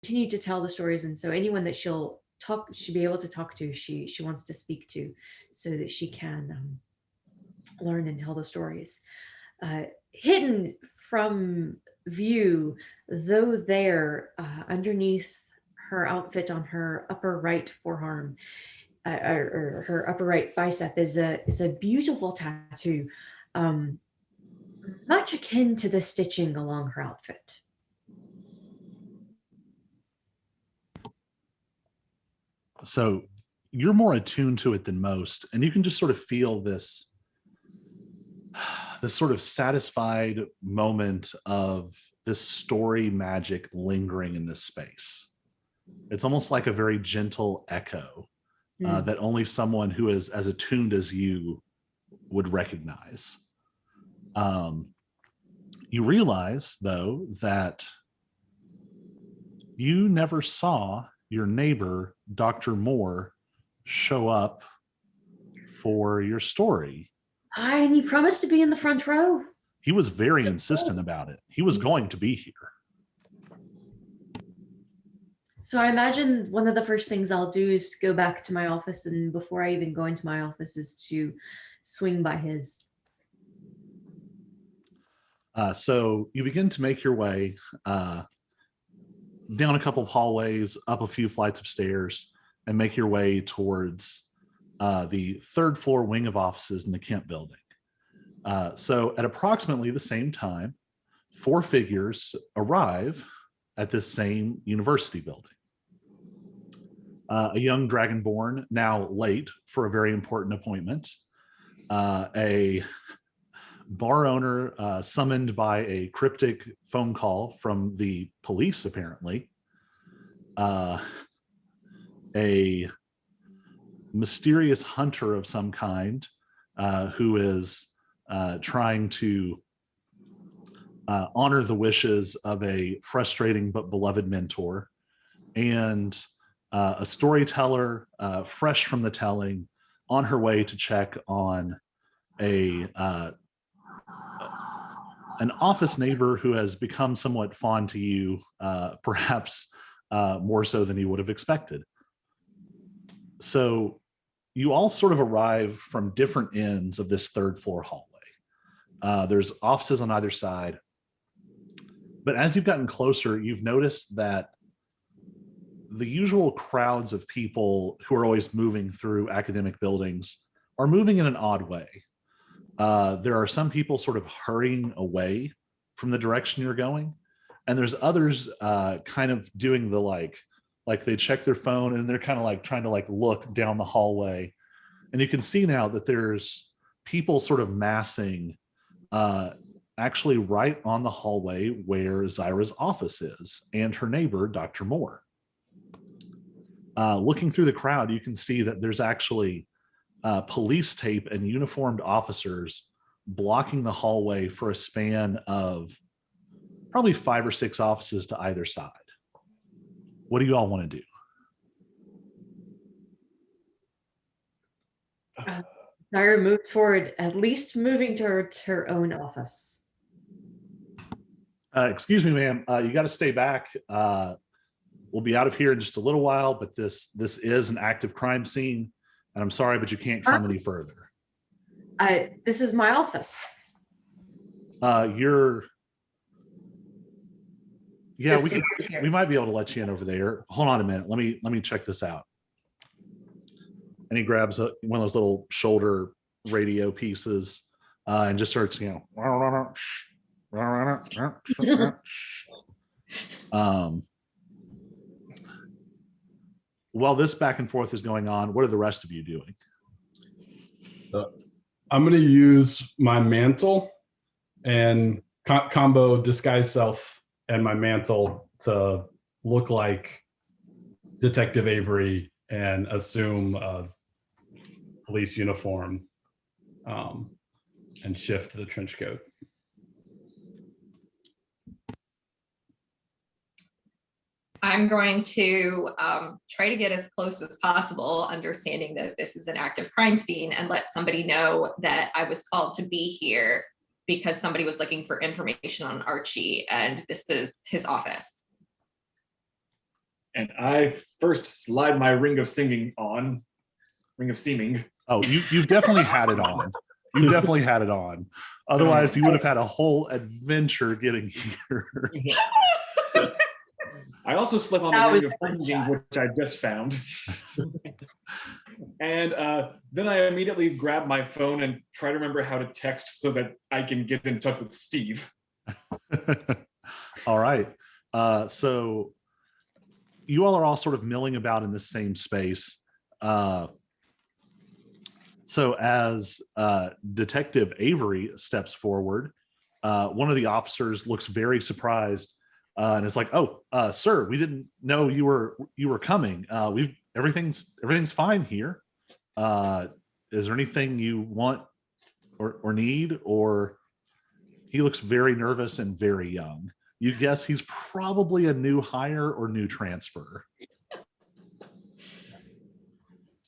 continue to tell the stories. And so anyone that she'll be able to talk to, she wants to speak to, so that she can learn and tell the stories. Hidden from view, though there, underneath her outfit on her upper right forearm, or her upper right bicep, is a beautiful tattoo, um, much akin to the stitching along her outfit. So you're more attuned to it than most, and you can just sort of feel this sort of satisfied moment of this story magic lingering in this space. It's almost like a very gentle echo that only someone who is as attuned as you would recognize. You realize, though, that you never saw your neighbor, Dr. Moore, show up for your story. And he promised to be in the front row. He was very insistent about it. He was going to be here. So I imagine one of the first things I'll do is go back to my office, and before I even go into my office is to swing by his. So you begin to make your way down a couple of hallways, up a few flights of stairs, and make your way towards the third floor wing of offices in the Kemp building. So at approximately the same time, 4 figures arrive at this same university building. A young dragonborn, now late for a very important appointment, a bar owner summoned by a cryptic phone call from the police, apparently, a mysterious hunter of some kind who is trying to honor the wishes of a frustrating but beloved mentor, and a storyteller fresh from the telling, on her way to check on an office neighbor who has become somewhat fond to you, perhaps more so than you would have expected. So you all sort of arrive from different ends of this third floor hallway. There's offices on either side. But as you've gotten closer, you've noticed that the usual crowds of people who are always moving through academic buildings are moving in an odd way. There are some people sort of hurrying away from the direction you're going, and there's others kind of doing the like they check their phone and they're kind of like trying to like look down the hallway. And you can see now that there's people sort of massing actually right on the hallway where Zyra's office is and her neighbor, Dr. Moore. Looking through the crowd, you can see that there's actually police tape and uniformed officers blocking the hallway for a span of probably 5 or 6 offices to either side. What do you all want to do? Zyra moves forward, at least moving towards her own office. Excuse me, ma'am. You got to stay back. We'll be out of here in just a little while, but this is an active crime scene, and I'm sorry, but you can't come any further. This is my office. We might be able to let you in over there. Hold on a minute. Let me check this out. And he grabs one of those little shoulder radio pieces and just starts, while this back and forth is going on, what are the rest of you doing? So I'm going to use my mantle and combo disguise self and my mantle to look like Detective Avery and assume a police uniform and shift the trench coat. I'm going to try to get as close as possible, understanding that this is an active crime scene, and let somebody know that I was called to be here because somebody was looking for information on Archie, and this is his office. And I first slide my ring of singing on, ring of seeming. Oh, you've definitely had it on. You definitely had it on. Otherwise, you would have had a whole adventure getting here. I also slip on That the ring was of fun singing, shot. which I just found. And then I immediately grab my phone and try to remember how to text so that I can get in touch with Steve. All right. So you all are all sort of milling about in the same space. So as Detective Avery steps forward, one of the officers looks very surprised and is like, "Oh, sir, we didn't know you were coming. Everything's fine here. Is there anything you want or need?" Or he looks very nervous and very young. You guess he's probably a new hire or new transfer.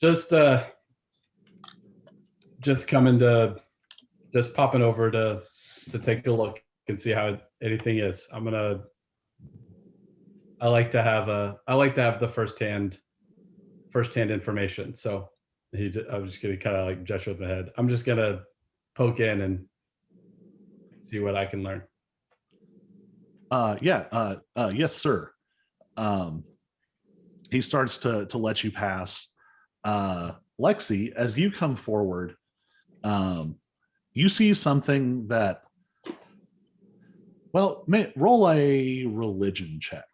Just coming to, just popping over to take a look and see how anything is. I like to have the firsthand information. So I was just gonna kind of like gesture with my head. I'm just gonna poke in and see what I can learn. Yes, sir. He starts to let you pass. Lexi, as you come forward, you see something that, well, roll a religion check.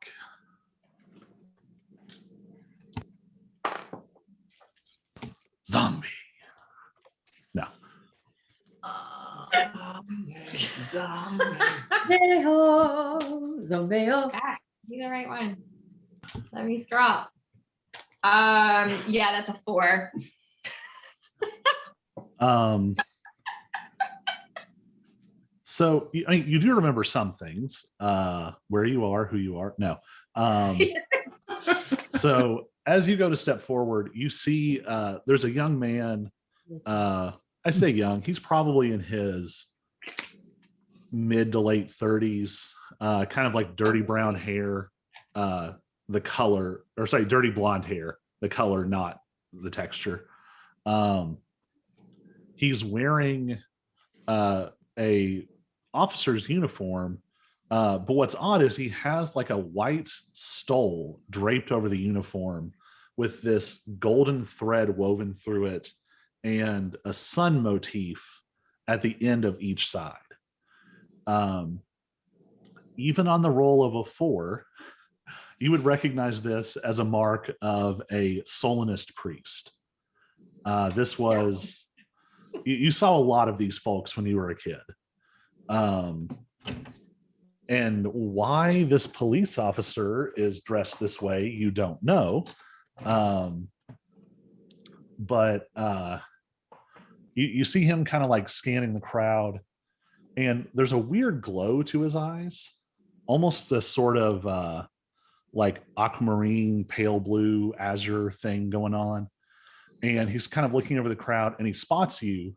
Zombie. No. Hey-ho, zombie-o. Ah, you the right one. Let me scroll. Yeah, that's a 4. So you do remember some things, where you are, who you are. No. So as you go to step forward, you see there's a young man. I say young, he's probably in his mid to late 30s, kind of like dirty brown hair, the color, or sorry, dirty blonde hair, the color, not the texture. He's wearing a officer's uniform, but what's odd is he has like a white stole draped over the uniform with this golden thread woven through it and a sun motif at the end of each side. Even on the roll of a 4, you would recognize this as a mark of a Solinist priest. This was, you saw a lot of these folks when you were a kid. And why this police officer is dressed this way, you don't know. But you see him kind of like scanning the crowd, and there's a weird glow to his eyes, almost a sort of like aquamarine, pale blue, azure thing going on. And he's kind of looking over the crowd and he spots you,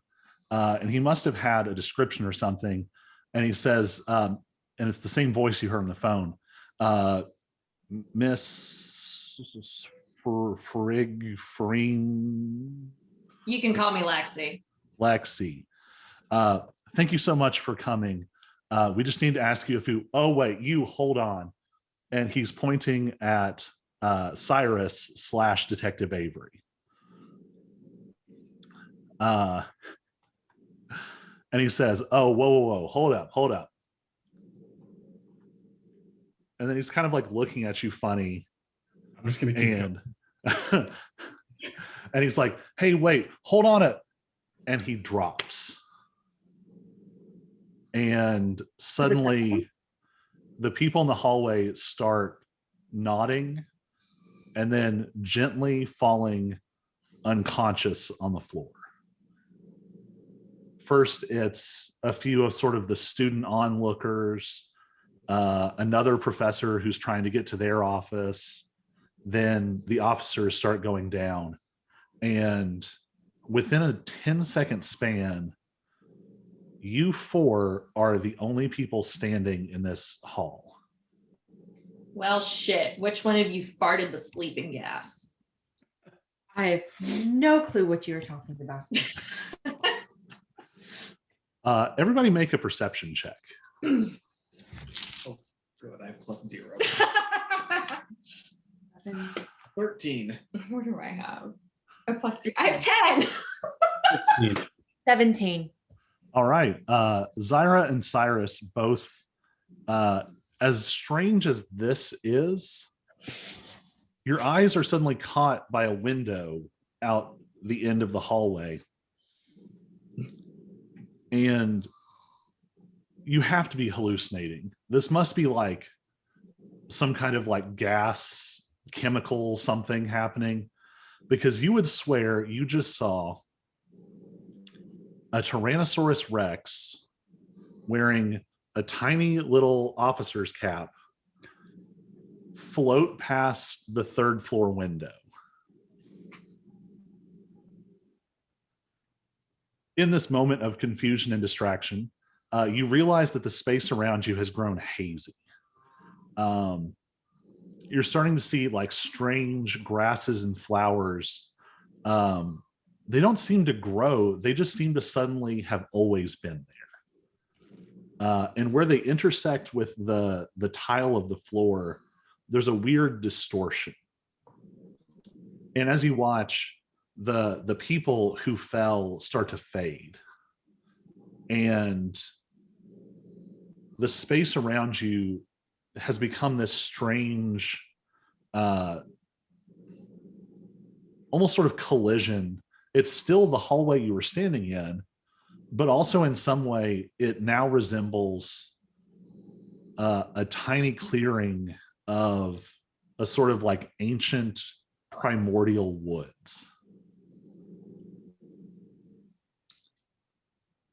and he must have had a description or something. And he says, and it's the same voice you heard on the phone, Miss Farine. You can call me Lexi. Lexi. Thank you so much for coming. We just need to ask you a few. Oh, wait, you hold on. And he's pointing at Cyrus / Detective Avery. And he says, "Oh, whoa, hold up. And then he's kind of like looking at you funny. I'm just gonna keep and and he's like, "Hey, wait, hold on it." And he drops. And suddenly the people in the hallway start nodding and then gently falling unconscious on the floor. First, it's a few of sort of the student onlookers, another professor who's trying to get to their office. Then the officers start going down. And within a 10-second span, you 4 are the only people standing in this hall. Well, shit. Which one of you farted the sleeping gas? I have no clue what you're talking about. Everybody make a perception check. Good, I have +0. 13. What do I have? A +3. I have 10. 17. All right. Zyra and Cyrus both, as strange as this is, your eyes are suddenly caught by a window out the end of the hallway. And you have to be hallucinating. This must be like some kind of like gas, chemical, something happening, because you would swear you just saw a Tyrannosaurus Rex wearing a tiny little officer's cap float past the third floor window. In this moment of confusion and distraction, you realize that the space around you has grown hazy. You're starting to see like strange grasses and flowers. They don't seem to grow. They just seem to suddenly have always been there. And where they intersect with the tile of the floor, there's a weird distortion. And as you watch, the people who fell start to fade. And the space around you has become this strange, almost sort of collision. It's still the hallway you were standing in, but also in some way it now resembles a tiny clearing of a sort of like ancient primordial woods.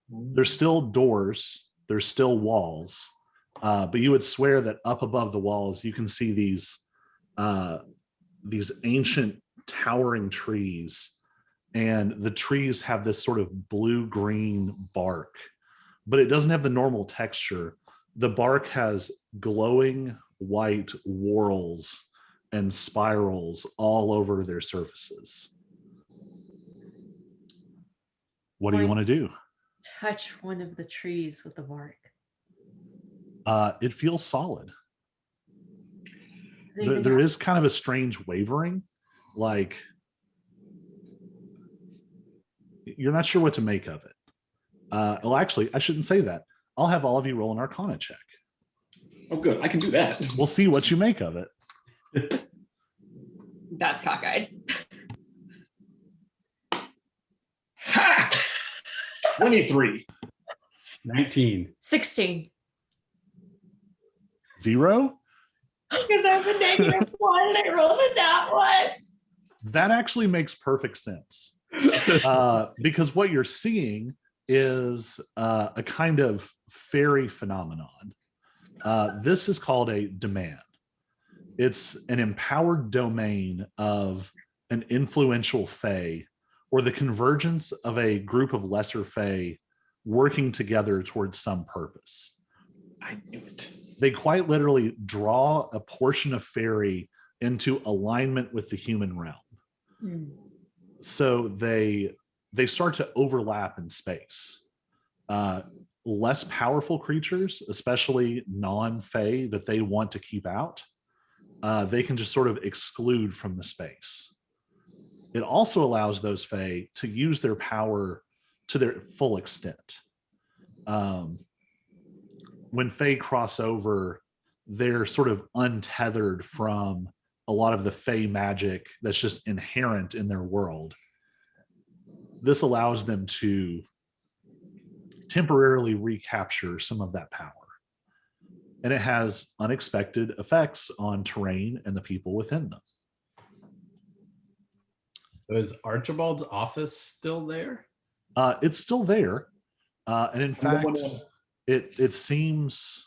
There's still doors, there's still walls, but you would swear that up above the walls you can see these ancient towering trees, and the trees have this sort of blue-green bark, but it doesn't have the normal texture. The bark has glowing white whorls and spirals all over their surfaces. What do you want to do? Touch one of the trees with the bark. It feels solid. Does anything There happen? is kind of a strange wavering, like you're not sure what to make of it. Well, actually, I shouldn't say that. I'll have all of you roll an Arcana check. Oh, good. I can do that. We'll see what you make of it. That's cockeyed. Ha! 23. 19. 16. 0? Because I have a -1 and I rolled a nat 1. That actually makes perfect sense. Because what you're seeing is a kind of fairy phenomenon. This is called a demand. It's an empowered domain of an influential fae, or the convergence of a group of lesser fae working together towards some purpose. I knew it. They quite literally draw a portion of fairy into alignment with the human realm. So they start to overlap in space. Less powerful creatures, especially non-fae that they want to keep out, they can just sort of exclude from the space. It also allows those fae to use their power to their full extent. When fae cross over, they're sort of untethered from a lot of the fae magic that's just inherent in their world. This allows them to temporarily recapture some of that power. And it has unexpected effects on terrain and the people within them. So is Archibald's office still there? It's still there. And in fact, it seems,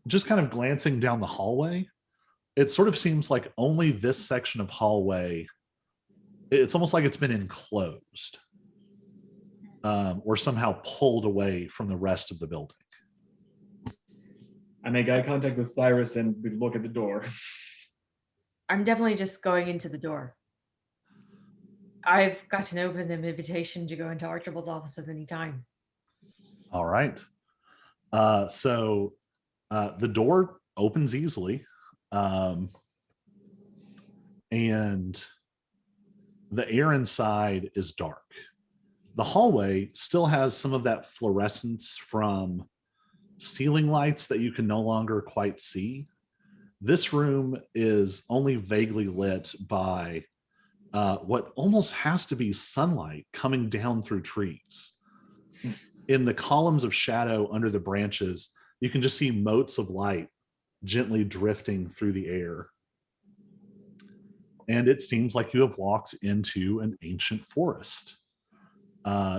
just kind of glancing down the hallway, it sort of seems like only this section of hallway, it's almost like it's been enclosed or somehow pulled away from the rest of the building. I make eye contact with Cyrus and we look at the door. I'm definitely just going into the door. I've got an open invitation to go into Archibald's office at any time. All right. So the door opens easily. And the air inside is dark. The hallway still has some of that fluorescence from ceiling lights that you can no longer quite see. This room is only vaguely lit by what almost has to be sunlight coming down through trees. In the columns of shadow under the branches, you can just see motes of light gently drifting through the air. And it seems like you have walked into an ancient forest.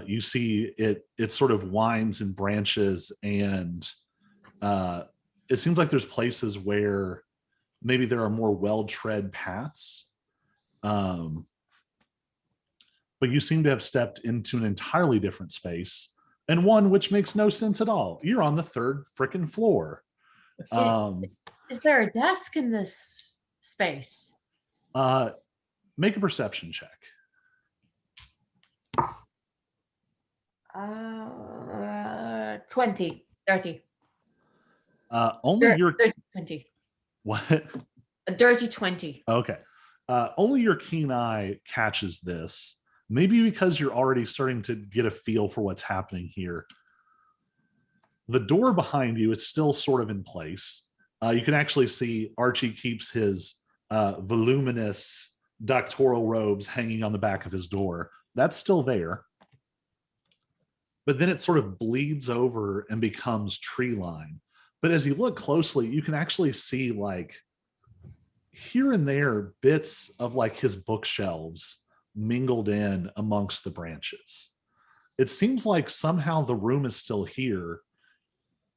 You see it sort of winds and branches, and it seems like there's places where maybe there are more well-tread paths. But you seem to have stepped into an entirely different space, and one which makes no sense at all. You're on the third frickin' floor. Is there a desk in this space? Make a perception check. 20, 30. Only your 20. what? A dirty 20. Okay. Only your keen eye catches this. Maybe because you're already starting to get a feel for what's happening here. The door behind you is still sort of in place. You can actually see Archie keeps his voluminous doctoral robes hanging on the back of his door. That's still there. But then it sort of bleeds over and becomes tree line. But as you look closely, you can actually see like here and there bits of like his bookshelves mingled in amongst the branches. It seems like somehow the room is still here,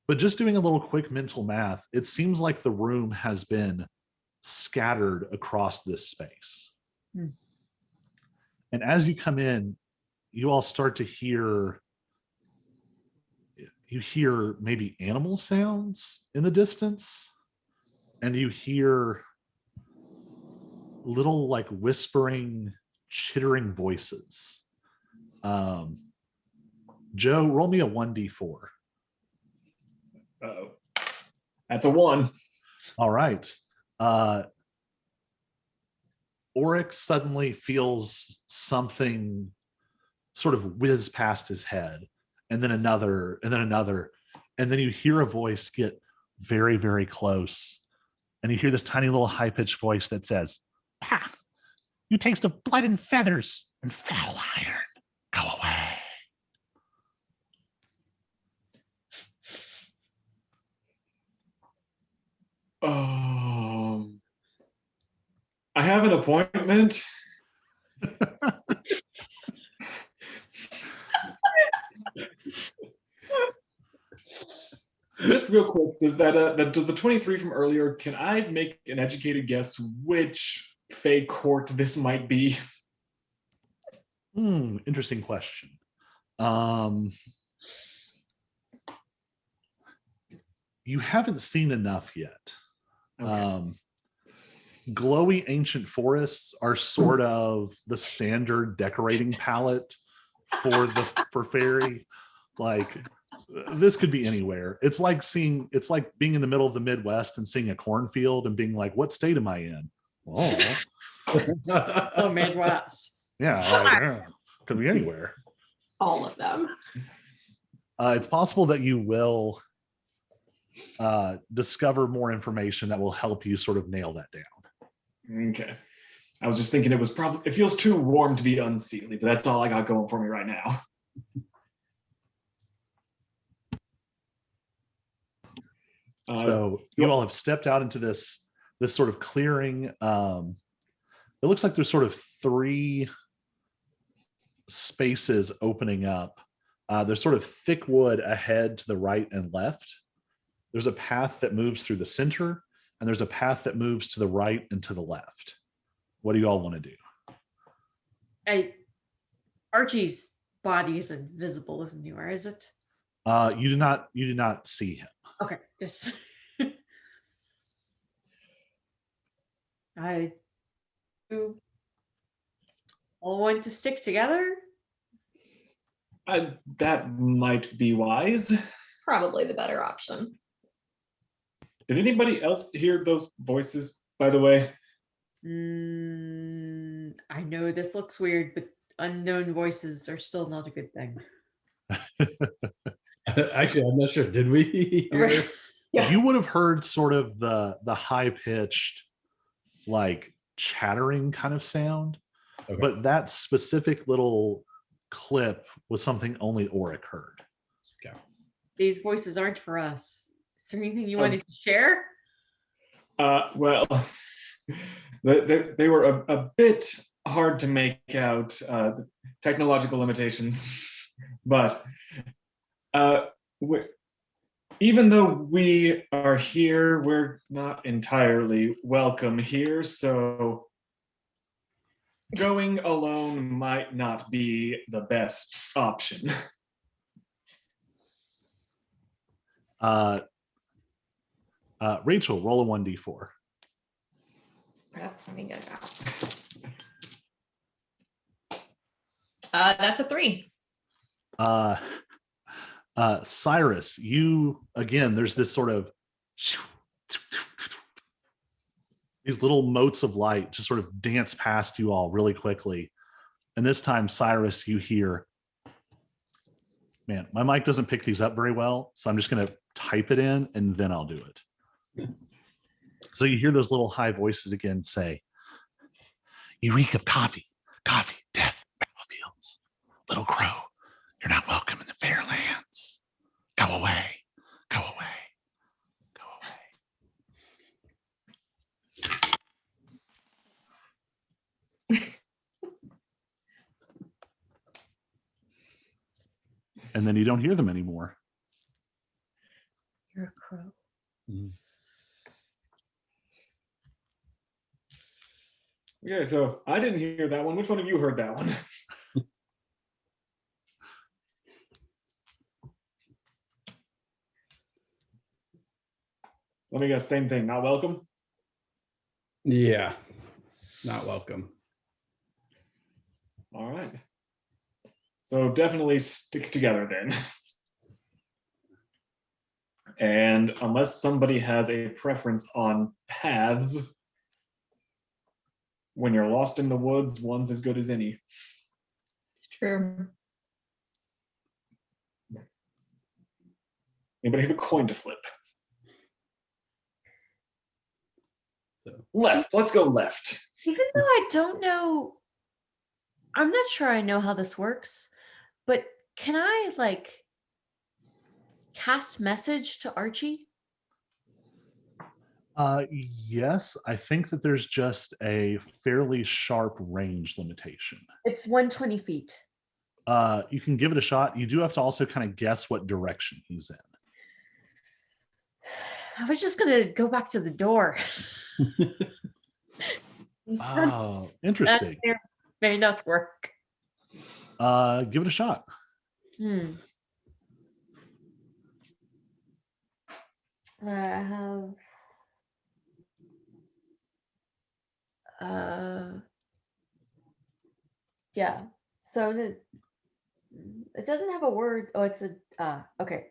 but just doing a little quick mental math, it seems like the room has been scattered across this space. Hmm. And as you come in, you all start to hear maybe animal sounds in the distance, and you hear little like whispering, chittering voices. Joe, roll me a 1d4. Uh-oh. That's a 1. All right. Oryx suddenly feels something sort of whiz past his head, and then another, and then another. And then you hear a voice get very, very close. And you hear this tiny little high-pitched voice that says, "Ha! You taste of blood and feathers and foul iron. Go away." I have an appointment. Just real quick, does does the 23 from earlier, can I make an educated guess which Fey court this might be? Interesting question. You haven't seen enough yet. Okay. Glowy ancient forests are sort of the standard decorating palette for fairy. Like this could be anywhere. It's like being in the middle of the Midwest and seeing a cornfield and being like, what state am I in? Oh, Oh, Midwest. yeah, could be anywhere. All of them. It's possible that you will discover more information that will help you sort of nail that down. Okay. I was just thinking it feels too warm to be unseelie, but that's all I got going for me right now. So you all have stepped out into this sort of clearing. It looks like there's sort of 3 spaces opening up. There's sort of thick wood ahead to the right and left. There's a path that moves through the center, and there's a path that moves to the right and to the left. What do you all want to do? Archie's body is invisible, isn't he? Or is it? You do not see him. Okay, just I do all want to stick together. That might be wise. Probably the better option. Did anybody else hear those voices, by the way? I know this looks weird, but unknown voices are still not a good thing. Actually, I'm not sure. Did we hear? Right. Yeah. You would have heard sort of the high pitched, like chattering kind of sound, Okay. but that specific little clip was something only Auric heard. These voices aren't for us. Is there anything you wanted to share? Well, they were a bit hard to make out, the technological limitations, but even though we are here, we're not entirely welcome here, so going alone might not be the best option. Rachel, roll a 1d4. Let me get it out. That's a 3. Cyrus, you again, there's this sort of these little motes of light just sort of dance past you all really quickly. And this time, Cyrus, you hear, man, my mic doesn't pick these up very well, so I'm just going to type it in and then I'll do it. So you hear those little high voices again say, you reek of coffee, death, battlefields. Little crow, you're not welcome in the fair lands. Go away, go away, go away. And then you don't hear them anymore. You're a crow. Okay, so I didn't hear that one. Which one of you heard that one? Let me guess, same thing, not welcome? Yeah, not welcome. All right. So definitely stick together then. And unless somebody has a preference on paths, when you're lost in the woods, one's as good as any. It's true. Anybody have a coin to flip? So. Left, let's go left. Even though I don't know, I'm not sure I know how this works, but can I like cast message to Archie? Yes, I think that there's just a fairly sharp range limitation. It's 120 feet. You can give it a shot. You do have to also kind of guess what direction he's in. I was just gonna go back to the door. Oh, interesting. That may not work. Give it a shot. I have yeah. So it doesn't have a word. Oh, it's a okay.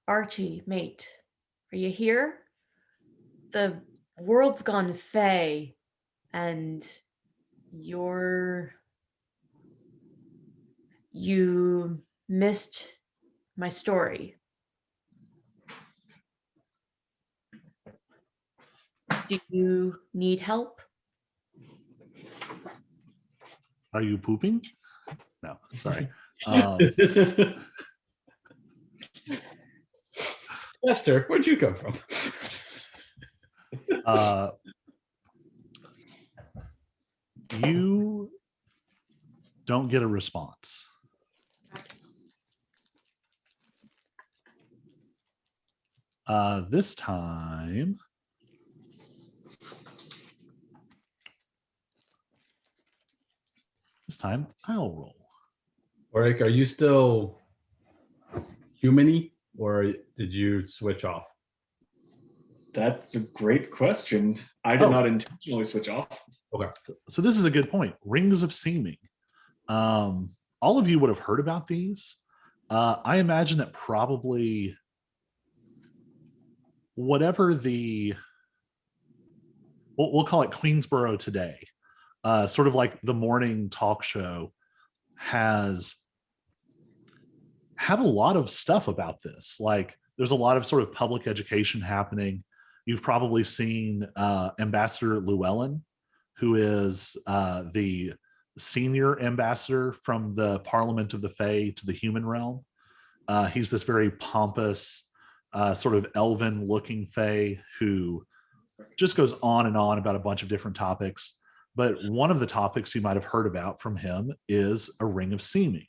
Archie, mate, are you here? The world's gone fey, and you missed my story. Do you need help? Are you pooping? No, sorry. Lester, where'd you come from? You don't get a response. This time, I'll roll. Oric, are you still human-y, or did you switch off? That's a great question. I did Oh. not intentionally switch off. Okay. So this is a good point. Rings of seeming. All of you would have heard about these. I imagine that probably whatever we'll call it Queensboro Today, sort of like the morning talk show, has had a lot of stuff about this. Like there's a lot of sort of public education happening. You've probably seen Ambassador Llewellyn, who is the senior ambassador from the Parliament of the Fae to the human realm. He's this very pompous, sort of elven-looking Fae who just goes on and on about a bunch of different topics. But one of the topics you might have heard about from him is a ring of seeming.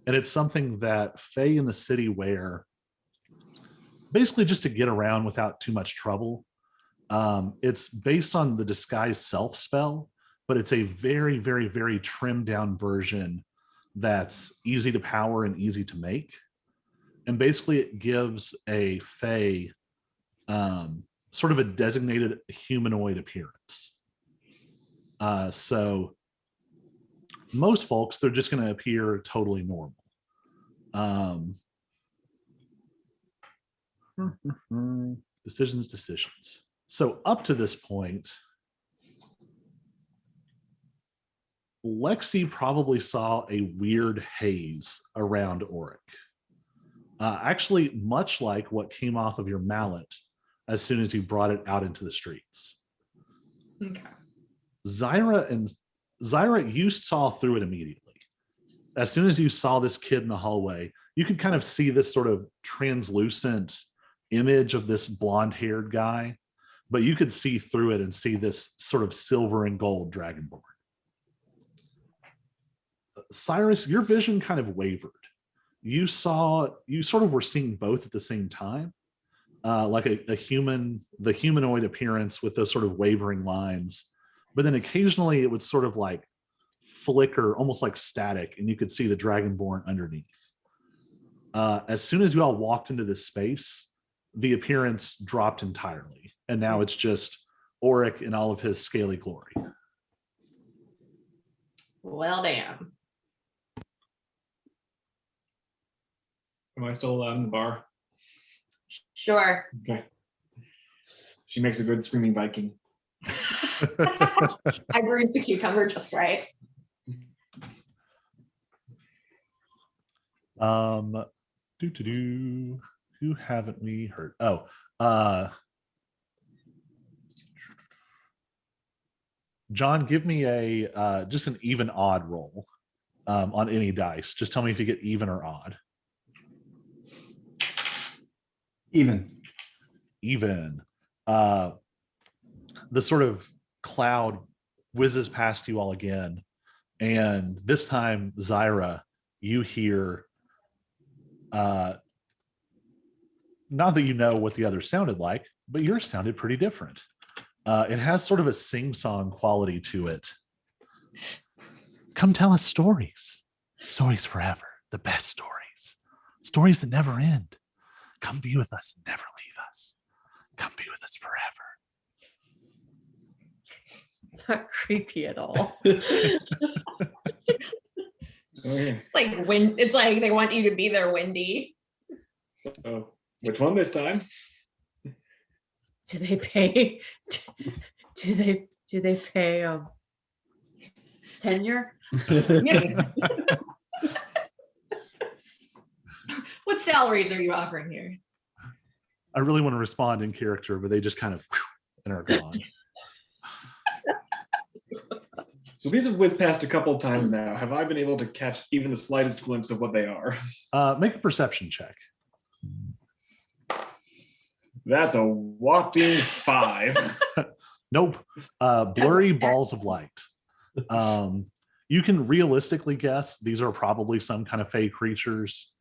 And it's something that Fae in the city wear basically just to get around without too much trouble. It's based on the disguise self spell, but it's a very, very, very trimmed down version that's easy to power and easy to make. And basically it gives a Fae sort of a designated humanoid appearance. So most folks, they're just going to appear totally normal. Decisions. So up to this point, Lexi probably saw a weird haze around Oric. Actually, much like what came off of your mallet as soon as you brought it out into the streets. Okay. Zyra, you saw through it immediately. As soon as you saw this kid in the hallway, you could kind of see this sort of translucent image of this blonde-haired guy, but you could see through it and see this sort of silver and gold dragonborn. Cyrus, your vision kind of wavered. You sort of were seeing both at the same time, like the humanoid appearance with those sort of wavering lines, but then occasionally it would sort of like flicker, almost like static, and you could see the dragonborn underneath. As soon as you all walked into this space, the appearance dropped entirely, and now it's just Oric in all of his scaly glory. Well, damn. Am I still allowed in the bar? Sure. Okay. She makes a good screaming Viking. I bruised the cucumber just right. Who haven't we heard? Oh, John, give me a just an even odd roll on any dice. Just tell me if you get even or odd. Even. The sort of cloud whizzes past you all again, and this time, Zyra, you hear not that you know what the other sounded like, but yours sounded pretty different. It has sort of a sing-song quality to it. Come tell us stories. Stories forever. The best stories. Stories that never end. Come be with us and never leave us. Come be with us forever. It's not creepy at all. Okay. It's like it's like they want you to be there, Wendy. So, which one this time? Do they pay? Do they pay tenure? What salaries are you offering here? I really want to respond in character, but they just kind of and are gone. So these have whizzed past a couple of times now. Have I been able to catch even the slightest glimpse of what they are? Make a perception check. That's a whopping 5. Nope. Blurry balls of light. You can realistically guess these are probably some kind of fey creatures,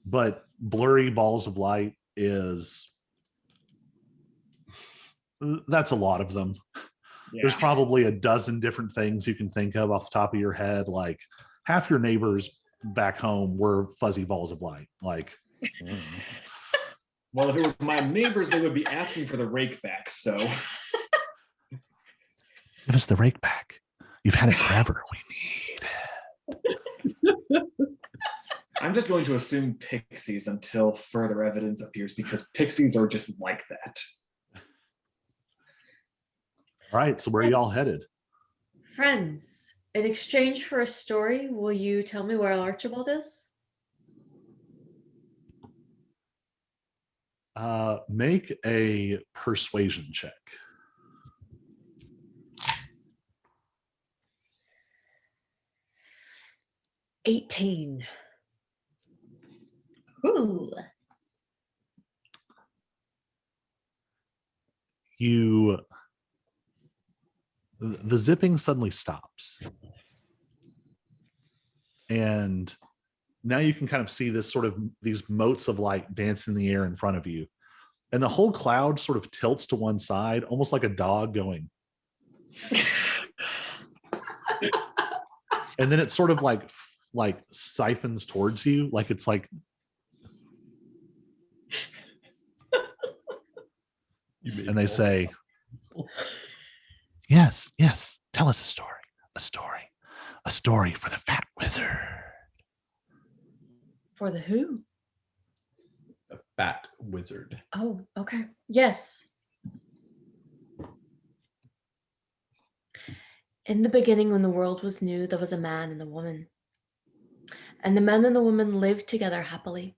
but blurry balls of light that's a lot of them. Yeah. There's probably a dozen different things you can think of off the top of your head. Like half your neighbors back home were fuzzy balls of light. Like, Well, if it was my neighbors, they would be asking for the rake back. So give us the rake back. You've had it forever. We need it. I'm just going to assume pixies until further evidence appears, because pixies are just like that. All right, so where are y'all headed? Friends, in exchange for a story, will you tell me where Archibald is? Make a persuasion check. $18. Ooh. The zipping suddenly stops. And now you can kind of see this sort of these motes of light dance in the air in front of you. And the whole cloud sort of tilts to one side, almost like a dog going. And then it sort of like siphons towards you, like it's like and they say, yes, tell us a story for the fat wizard. For the who? The fat wizard. Oh, okay. Yes. In the beginning, when the world was new, there was a man and a woman. And the man and the woman lived together happily.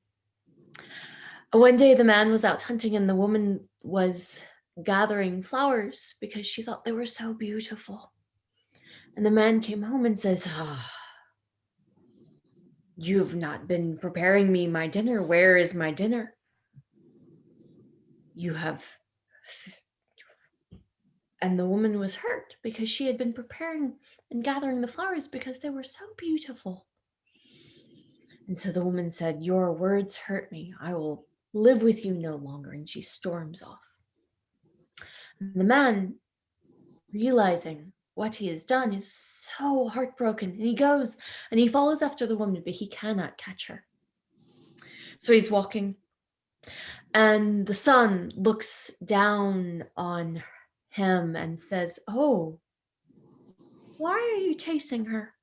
One day, the man was out hunting, and the woman was gathering flowers because she thought they were so beautiful. And the man came home and says, you've not been preparing me my dinner. Where is my dinner? You have. And the woman was hurt because she had been preparing and gathering the flowers because they were so beautiful. And so the woman said, your words hurt me. I will live with you no longer. And she storms off. And the man, realizing what he has done, is so heartbroken. And he goes and he follows after the woman, but he cannot catch her. So he's walking. And the sun looks down on him and says, oh, why are you chasing her?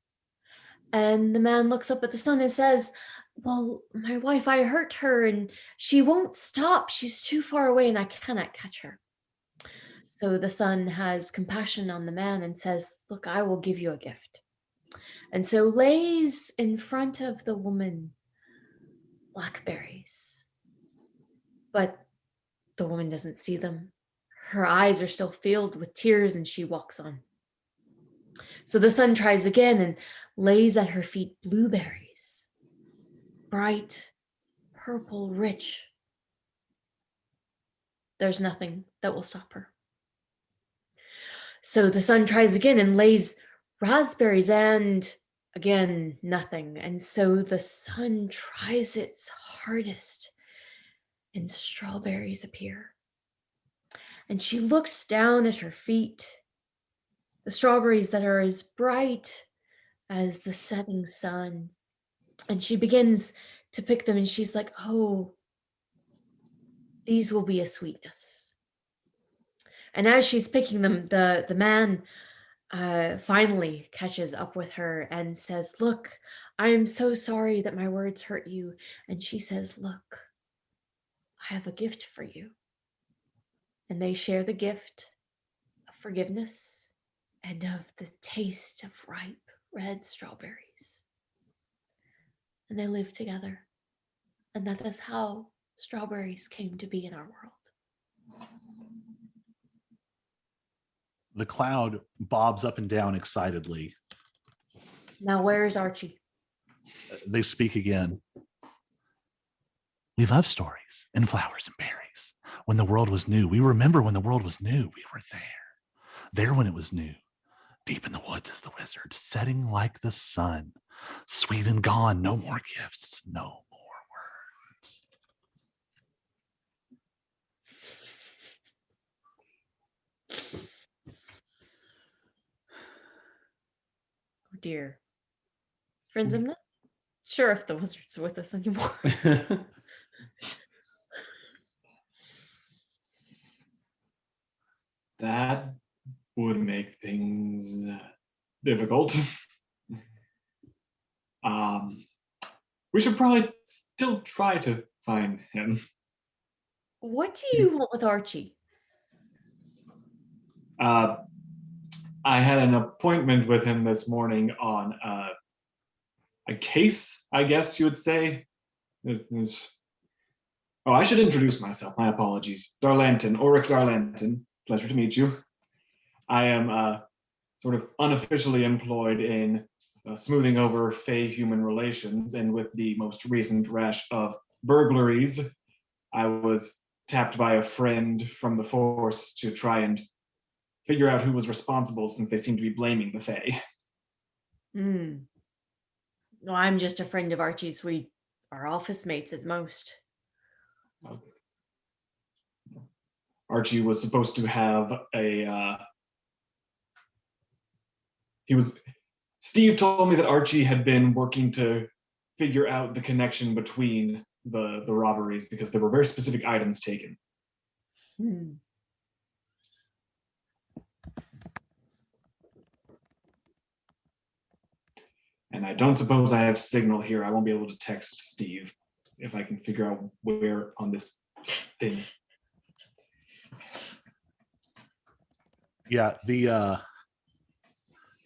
And the man looks up at the sun and says, well, my wife, I hurt her and she won't stop. She's too far away and I cannot catch her. So the sun has compassion on the man and says, look, I will give you a gift. And so lays in front of the woman blackberries. But the woman doesn't see them. Her eyes are still filled with tears and she walks on. So the sun tries again and lays at her feet blueberries, bright, purple, rich. There's nothing that will stop her. So the sun tries again and lays raspberries, and again, nothing. And so the sun tries its hardest and strawberries appear. And she looks down at her feet, the strawberries that are as bright as the setting sun. And she begins to pick them and she's like, oh, these will be a sweetness. And as she's picking them, the man finally catches up with her and says, look, I am so sorry that my words hurt you. And she says, look, I have a gift for you. And they share the gift of forgiveness and of the taste of ripe red strawberries. And they live together. And that is how strawberries came to be in our world. The cloud bobs up and down excitedly. Now, where is Archie? They speak again. We love stories and flowers and berries. When the world was new, we remember when the world was new. We were there. There when it was new. Deep in the woods is the wizard, setting like the sun. Sweet and gone, no more gifts, no more words. Oh dear. Friends, I'm not Sure, if the wizard's with us anymore. That would make things difficult. We should probably still try to find him. What do you want with Archie? I had an appointment with him this morning on a case, I guess you would say. Oh, I should introduce myself. My apologies. Darlanton, Ulrich Darlanton. Pleasure to meet you. I am sort of unofficially employed in smoothing over Fey-human relations, and with the most recent rash of burglaries, I was tapped by a friend from the force to try and figure out who was responsible, since they seem to be blaming the Fey. No, I'm just a friend of Archie's. We are office mates as most. Archie was supposed to have Steve told me that Archie had been working to figure out the connection between the robberies, because there were very specific items taken. And I don't suppose I have signal here. I won't be able to text Steve if I can figure out where on this thing. Yeah, the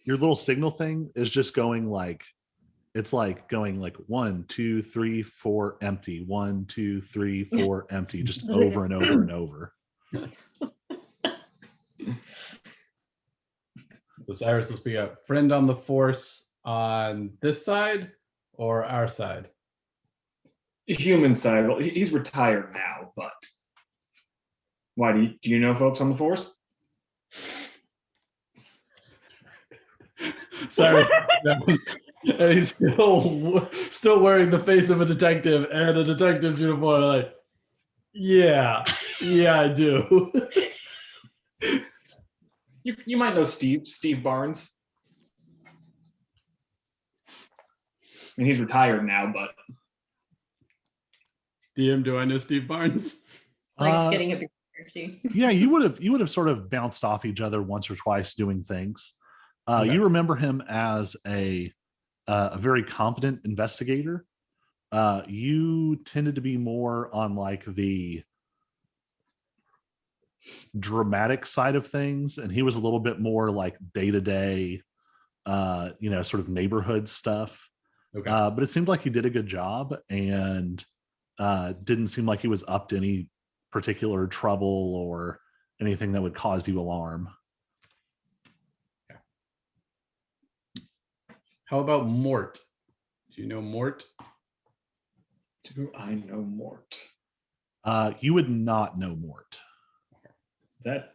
your little signal thing is just going like, it's like going like 1, 2, 3, 4 empty, 1, 2, 3, 4 empty, just over and over and over. So Cyrus will be a friend on the force on this side or our side? Human side. Well, he's retired now, but why do you know folks on the force? Sorry. And he's still wearing the face of a detective and a detective uniform. Like, yeah, I do. You might know Steve Barnes. I mean, he's retired now, but DM, do I know Steve Barnes? Likes getting a big energy. Yeah, you would have sort of bounced off each other once or twice doing things. Okay. You remember him as a very competent investigator. You tended to be more on like the dramatic side of things, and he was a little bit more like day-to-day, sort of neighborhood stuff. Okay. But it seemed like he did a good job, and didn't seem like he was up to any particular trouble or anything that would cause you alarm. How about Mort? Do you know Mort? do I know Mort? You would not know Mort. The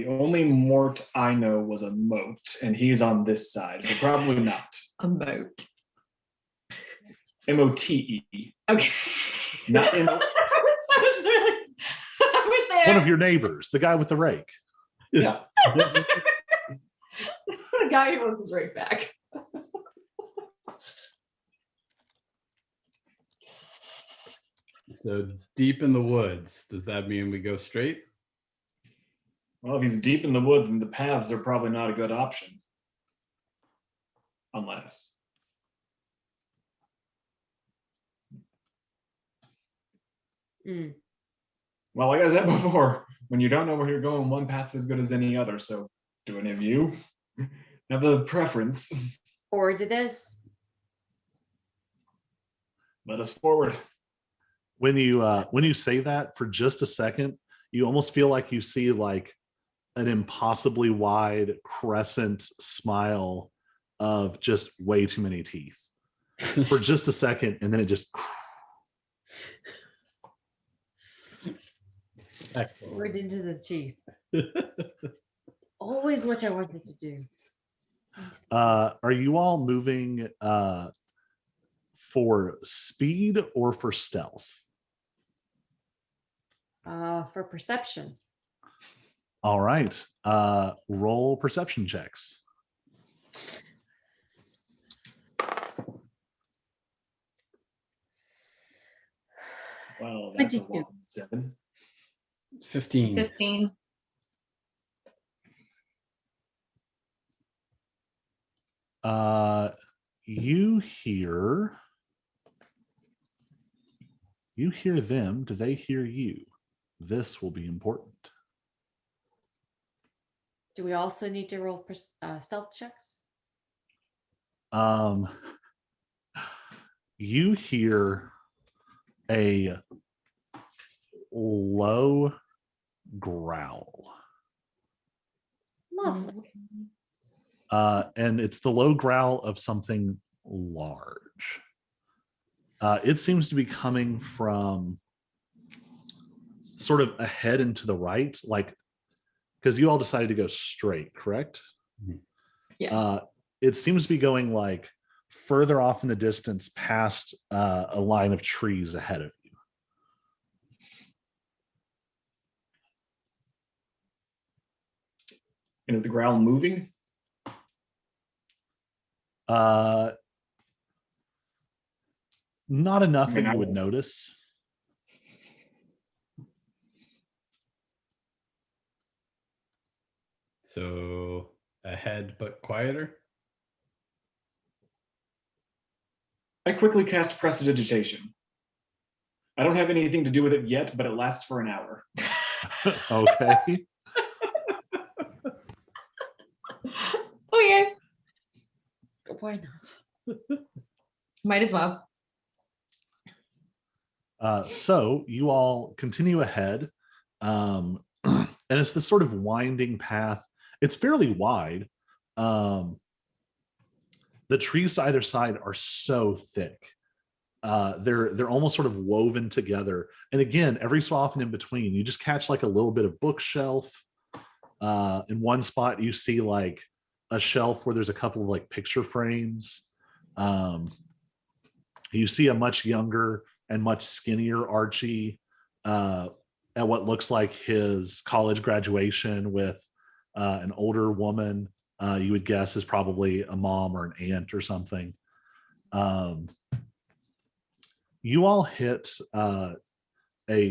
only Mort I know was a moat, and he's on this side, so probably not. A moat. Mote. Okay. Not M-O. I was there. One of your neighbors, the guy with the rake. Yeah. The guy who wants his right back. So deep in the woods. Does that mean we go straight? Well, if he's deep in the woods, then the paths are probably not a good option. Unless. Well, like I said before, when you don't know where you're going, one path's as good as any other. So do any of you have a preference? Or did this? Let us forward. When you say that, for just a second, you almost feel like you see like an impossibly wide crescent smile of just way too many teeth for just a second, and then it just Right into the teeth. Always what I wanted to do. Are you all moving for speed or for stealth? For perception. All right. Roll perception checks. Well, that's a 22. whopping 7. 15. 15. You hear them. Do they hear you? This will be important. Do we also need to roll stealth checks? You hear a low growl. Lovely. And it's the low growl of something large. It seems to be coming from sort of ahead and to the right, like, because you all decided to go straight, correct? Yeah. It seems to be going like further off in the distance past a line of trees ahead of you. And is the growl moving? Not enough that you would notice. So ahead, but quieter. I quickly cast Prestidigitation. I don't have anything to do with it yet, but it lasts for an hour. Okay. Okay. Why not? Might as well. So you all continue ahead, and it's this sort of winding path. It's fairly wide. The trees to either side are so thick. They're almost sort of woven together. And again, every so often in between, you just catch like a little bit of bookshelf. In one spot, you see like a shelf where there's a couple of like picture frames. You see a much younger and much skinnier Archie at what looks like his college graduation with an older woman you would guess is probably a mom or an aunt or something. You all hit a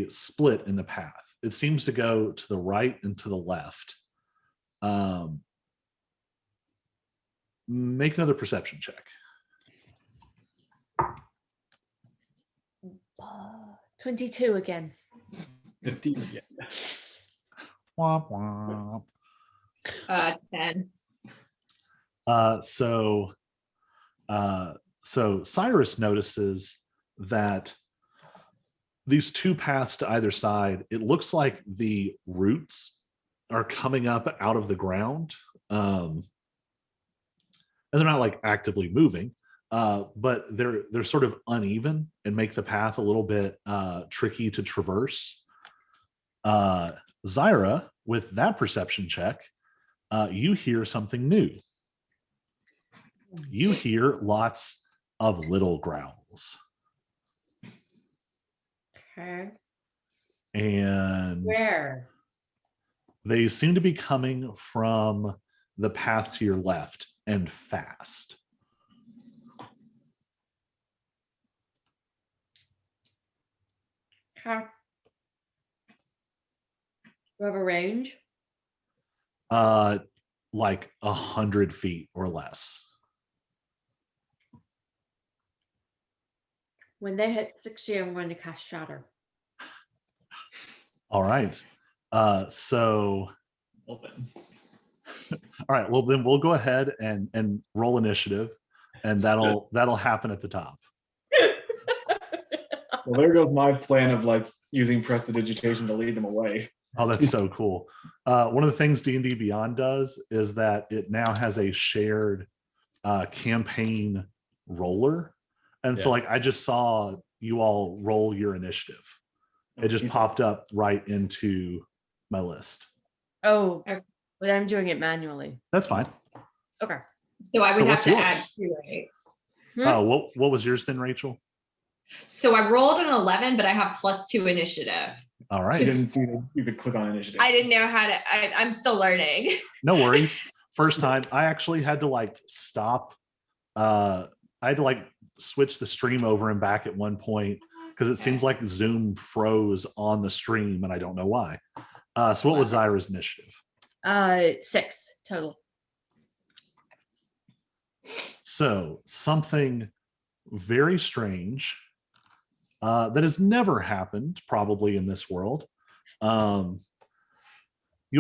split in the path. It seems to go to the right and to the left. Make another perception check. 22 again. 15. Yeah. Womp womp. 10. So Cyrus notices that these two paths to either side, it looks like the roots are coming up out of the ground. And they're not like actively moving, but they're sort of uneven and make the path a little bit tricky to traverse. Zyra, with that perception check, you hear something new. You hear lots of little growls. Okay. And Where? they seem to be coming from the path to your left and fast. Okay. Do you have a range? Like 100 feet or less. When they hit 60, I'm going to cast Shatter. All right. So Well, then. all right, well then we'll go ahead and roll initiative, and that'll happen at the top. Well, there goes my plan of like using Prestidigitation to lead them away. Oh, that's so cool. One of the things D&D Beyond does is that it now has a shared campaign roller. And so Yeah. like I just saw you all roll your initiative. It just popped up right into my list. Oh, but I'm doing it manually. That's fine. Okay. So I would So have what's to yours? add 2, right? What was yours then, Rachel? So I rolled an 11, but I have +2 initiative. All I right. didn't see that you could click on initiative. I didn't know how to, I'm still learning. No worries. First time I actually had to like stop. I had to like switch the stream over and back at one point because it seems like Zoom froze on the stream and I don't know why. So what was Zyra's initiative? 6 total. So something very strange that has never happened probably in this world. You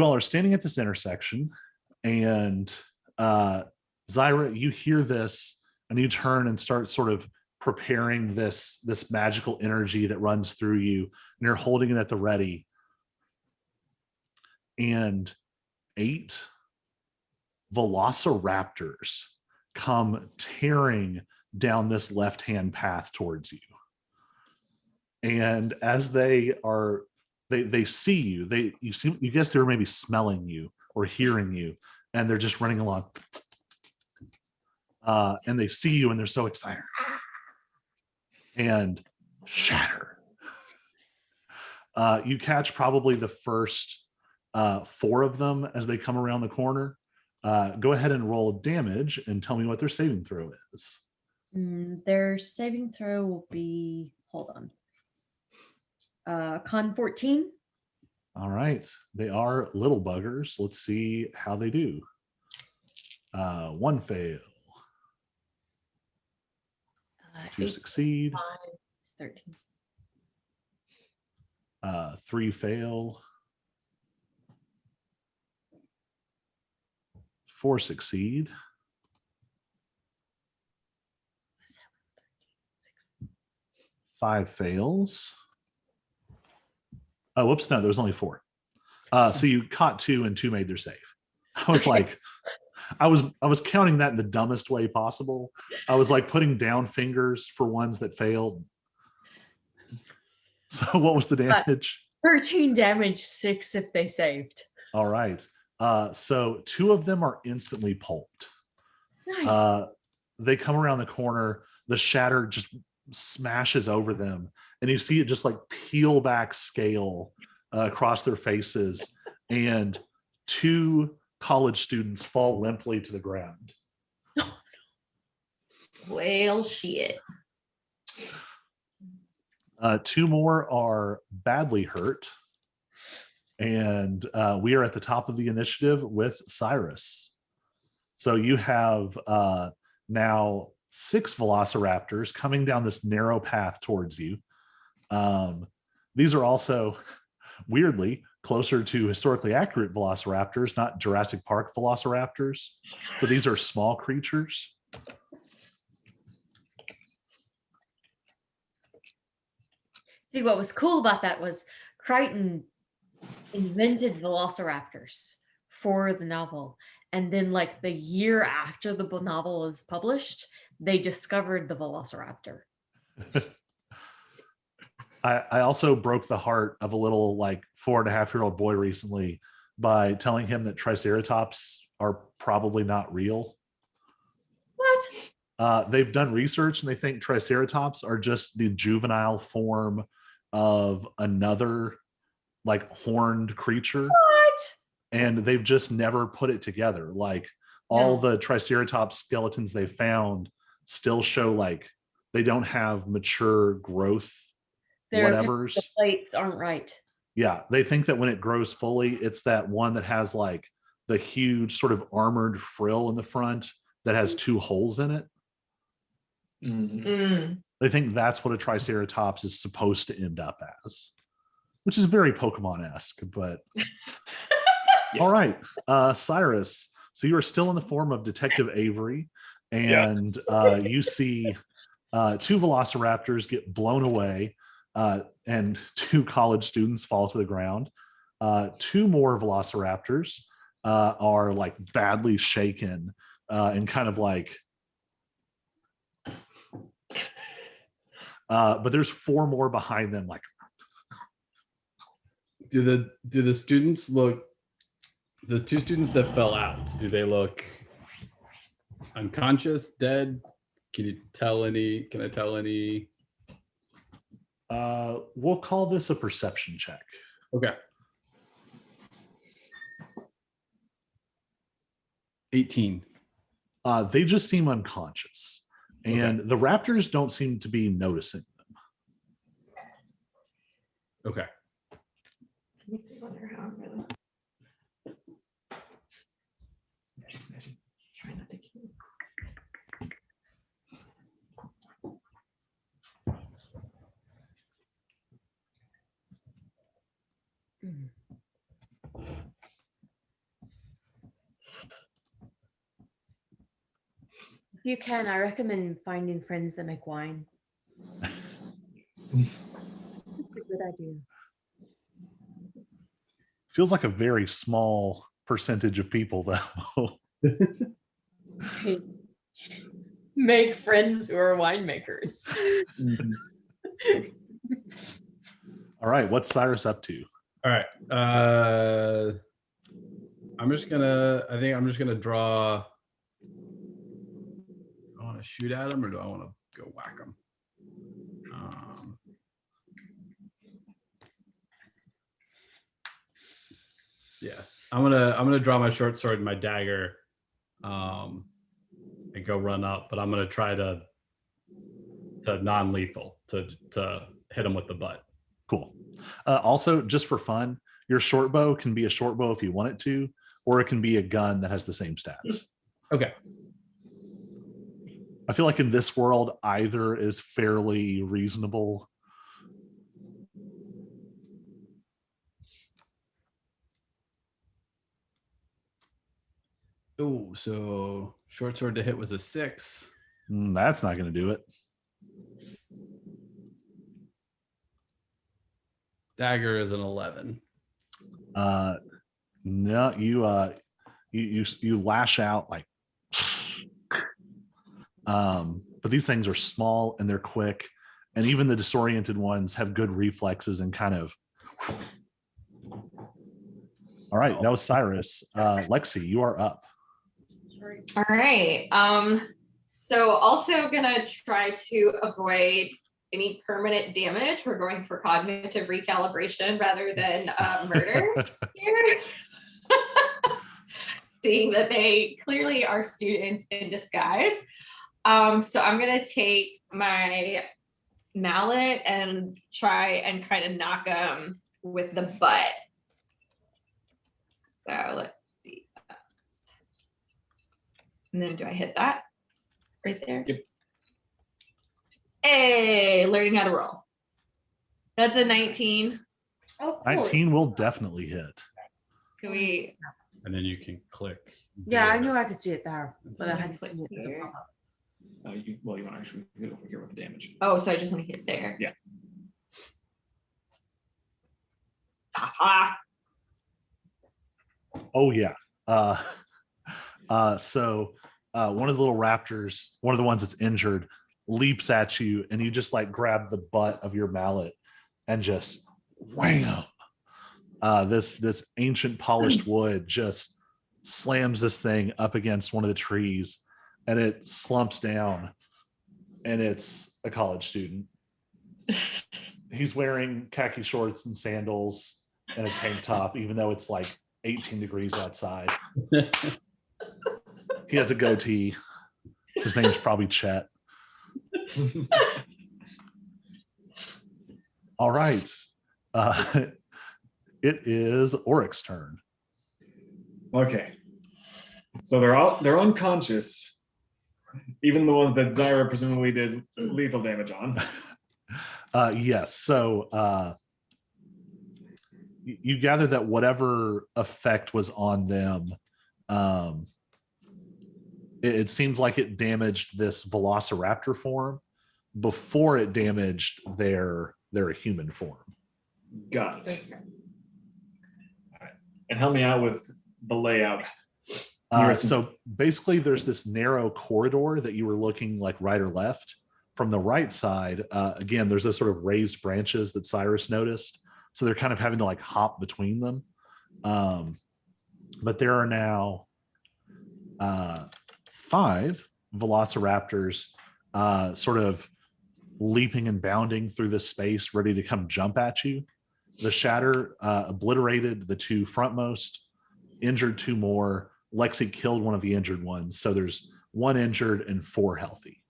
all are standing at this intersection, and Zyra, you hear this and you turn and start sort of preparing this magical energy that runs through you, and you're holding it at the ready. And 8 velociraptors come tearing down this left-hand path towards you. And as they see you, you guess they were maybe smelling you or hearing you, and they're just running along. And they see you and they're so excited. And shatter. You catch probably the first 4 of them as they come around the corner. Go ahead and roll damage and tell me what their saving throw is. Their saving throw will be, hold on. Con 14. All right. They are little buggers. Let's see how they do. 1 fail. 2 succeed. 5 is 13. 3 fail. 4 succeed. 5 fails. Oh, whoops, no, there was only 4. So you caught 2 and 2 made their save. I was like, I was counting that in the dumbest way possible. I was like putting down fingers for ones that failed. So what was the damage? 13 damage, 6 if they saved. All right. So 2 of them are instantly pulped. Nice. They come around the corner, the shatter just smashes over them, and you see it just like peel back scale across their faces, and 2 college students fall limply to the ground. Well, shit. 2 more are badly hurt, and we are at the top of the initiative with Cyrus. So you have now 6 velociraptors coming down this narrow path towards you. These are also, weirdly, closer to historically accurate velociraptors, not Jurassic Park velociraptors. So these are small creatures. See, what was cool about that was Crichton invented velociraptors for the novel. And then like the year after the novel was published, they discovered the velociraptor. I also broke the heart of a little like 4.5-year-old boy recently by telling him that Triceratops are probably not real. What? They've done research and they think Triceratops are just the juvenile form of another like horned creature. What? And they've just never put it together. Like all the Triceratops skeletons they found still show like they don't have mature growth. Whatevers. The plates aren't right. Yeah, they think that when it grows fully, it's that one that has like the huge sort of armored frill in the front that has 2 holes in it. They think that's what a Triceratops is supposed to end up as, which is very Pokemon-esque, but Yes. All right, Cyrus, so you are still in the form of Detective Avery, and you see 2 velociraptors get blown away, and 2 college students fall to the ground. 2 more velociraptors are like badly shaken and kind of like, but there's 4 more behind them. Like, do the students look? The 2 students that fell out, do they look unconscious, dead? Can I tell any? we'll call this a perception check. Okay. 18. They just seem unconscious, and the raptors don't seem to be noticing them. Okay. Makes me wonder how I'm really. Try not to kill. Mm. If you can, I recommend finding friends that make wine. It's a good idea. Feels like a very small percentage of people, though. Make friends who are winemakers. All right, what's Cyrus up to? All right. I think I'm just gonna draw. Do I want to shoot at him or do I want to go whack him? Yeah, I'm gonna draw my short sword and my dagger, and go run up. But I'm gonna try to non-lethal to hit him with the butt. Cool. Also, just for fun, your short bow can be a short bow if you want it to, or it can be a gun that has the same stats. Okay. I feel like in this world, either is fairly reasonable. Oh, so short sword to hit was a 6. That's not going to do it. Dagger is an 11. No, you lash out like, but these things are small and they're quick, and even the disoriented ones have good reflexes and kind of. All right, that was Cyrus. Lexi, you are up. All right. So also gonna try to avoid any permanent damage. We're going for cognitive recalibration rather than murder here. Seeing that they clearly are students in disguise. So I'm gonna take my mallet and try and kind of knock them with the butt. So let's see. And then do I hit that right there? Yep. Hey, learning how to roll. That's a 19. Oh, cool. 19 will definitely hit. So we And then you can click. Yeah, I there. knew I could see it there, but I So hadn't click seen it as a here. pop-up. You want to actually hit over here with the damage. Oh, so I just want to hit there. Yeah. Aha. Oh yeah. So one of the little raptors, one of the ones that's injured, leaps at you, and you just like grab the butt of your mallet and just wham. This ancient polished wood just slams this thing up against one of the trees, and it slumps down. And it's a college student. He's wearing khaki shorts and sandals and a tank top, even though it's like 18 degrees outside. He has a goatee. His name's probably Chet. All right. It is Oryx's turn. Okay. So they're unconscious, even the ones that Zyra presumably did lethal damage on. Yes. So you gather that whatever effect was on them, it seems like it damaged this velociraptor form before it damaged their human form. Got it. All right. And help me out with the layout. So basically there's this narrow corridor that you were looking like right or left. From the right side, again, there's those sort of raised branches that Cyrus noticed. So they're kind of having to like hop between them. But there are now 5 velociraptors sort of leaping and bounding through this space, ready to come jump at you. The shatter obliterated the 2 frontmost, injured 2 more. Lexi killed one of the injured ones. So there's 1 injured and 4 healthy.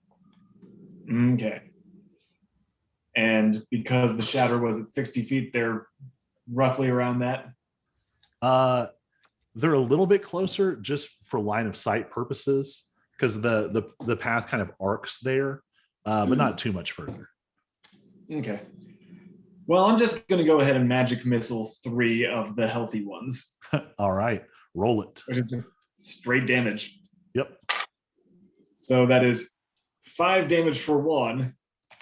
Okay. And because the shatter was at 60 feet, they're roughly around that. They're a little bit closer just for line of sight purposes, because the path kind of arcs there, but not too much further. Okay. Well, I'm just going to go ahead and magic missile 3 of the healthy ones. All right, roll it. Which is just straight damage. Yep. So that is 5 damage for one,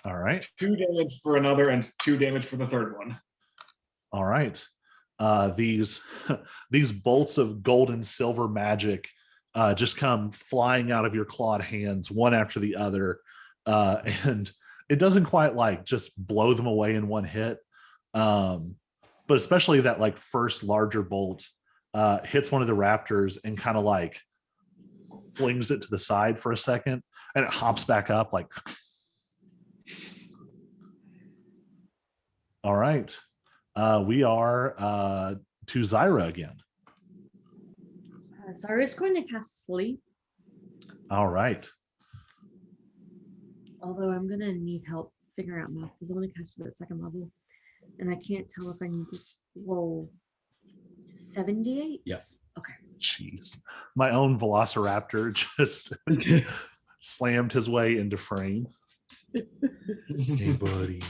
All right. 2 damage for another, and 2 damage for the third one. All right. These bolts of gold and silver magic just come flying out of your clawed hands, one after the other, and it doesn't quite like just blow them away in one hit, but especially that like first larger bolt hits one of the raptors and kind of like flings it to the side for a second, and it hops back up like. All right. We are to Zyra again. Zyra's going to cast sleep, All right. although I'm going to need help figuring out math because I want to cast it at second level. And I can't tell if I need to roll 78. Yes. Jeez. My own Velociraptor just slammed his way into frame. Hey, buddy.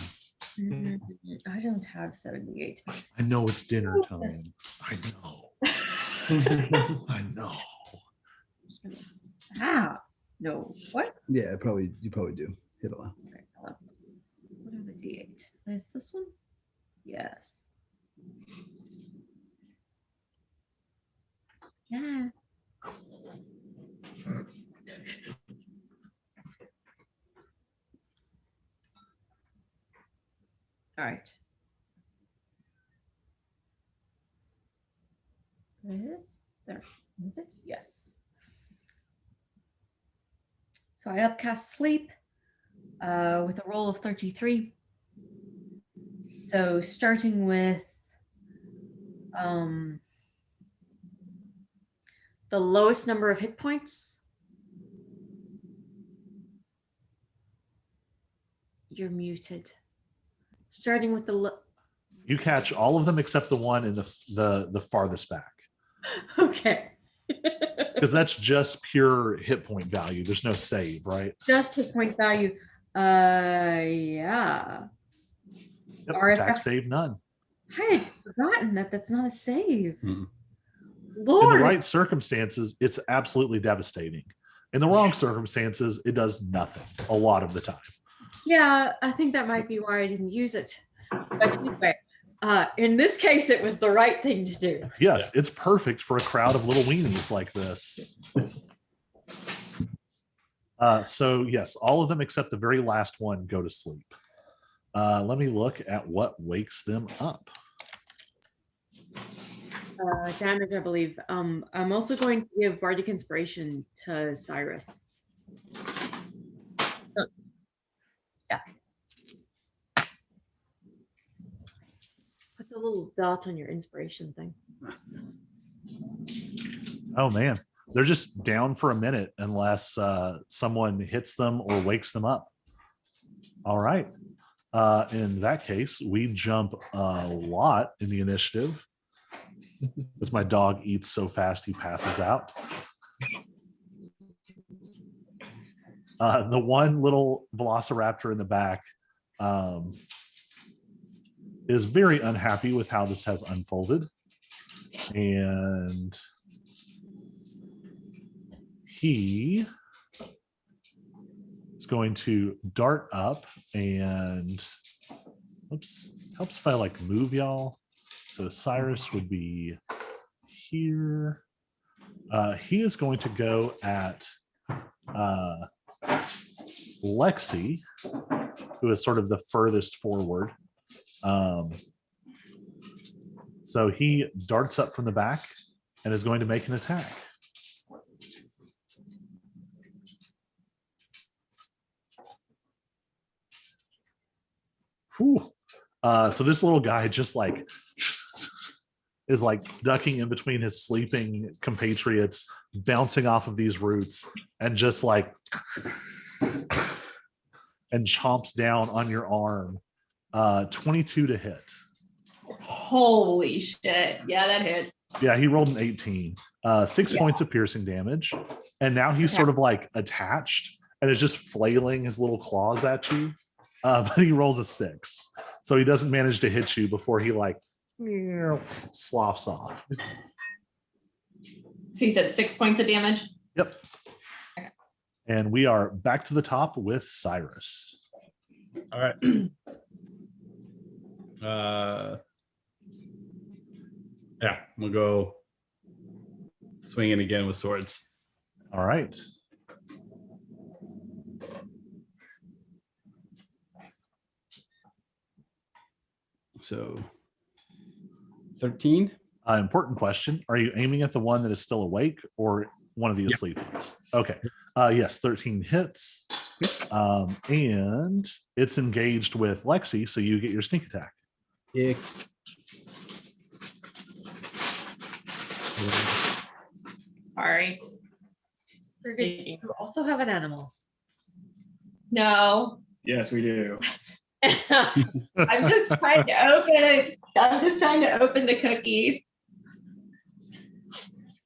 I don't have 78. I know it's dinner time. I know. I know. Ah, no. What? Yeah, you probably do. Hit a lot. Okay, hold on. What are the D8? Is this one? Yes. Yeah. All right. There. Is it? Yes. So I upcast sleep with a roll of 33. So starting with the lowest number of hit points, you're muted. Starting with the You catch all of them except the one in the farthest back, okay. because that's just pure hit point value. There's no save, right? Just hit point value. Yeah. Yep, Or if attack I- save none. I had forgotten that that's not a save. Mm-mm. In Lord. the right circumstances, it's absolutely devastating. In the wrong circumstances, it does nothing a lot of the time. Yeah, I think that might be why I didn't use it. But anyway, in this case, it was the right thing to do. Yes, it's perfect for a crowd of little weenies like this. So yes, all of them except the very last one go to sleep. Let me look at what wakes them up. Damage, I believe. I'm also going to give Bardic Inspiration to Cyrus. Yeah. Put the little dot on your inspiration thing. Oh man, they're just down for a minute unless someone hits them or wakes them up. All right. In that case, we jump a lot in the initiative as my dog eats so fast he passes out. The one little velociraptor in the back is very unhappy with how this has unfolded. And he is going to dart up and oops, helps if I like move y'all. So Cyrus would be here. He is going to go at Lexi, who is sort of the furthest forward. So he darts up from the back and is going to make an attack. Whew. So this little guy just like is like ducking in between his sleeping compatriots, bouncing off of these roots, and just like and chomps down on your arm 22 to hit. Holy shit. Yeah, that hits. Yeah, he rolled an 18. 6 points of piercing damage. And now he's sort of like attached and is just flailing his little claws at you. But he rolls a 6. So he doesn't manage to hit you before he like sloughs off. So you said 6 points of damage? Yep. Okay. And we are back to the top with Cyrus. All right. Yeah, we'll go swinging again with swords. All right. So 13. Important question. Are you aiming at the one that is still awake or one of the asleep ones? Okay. Yes, 13 hits. And it's engaged with Lexi, so you get your sneak attack. Yeah. Sorry. You also have an animal. No. Yes, we do. I'm just trying to open it. I'm just trying to open the cookies.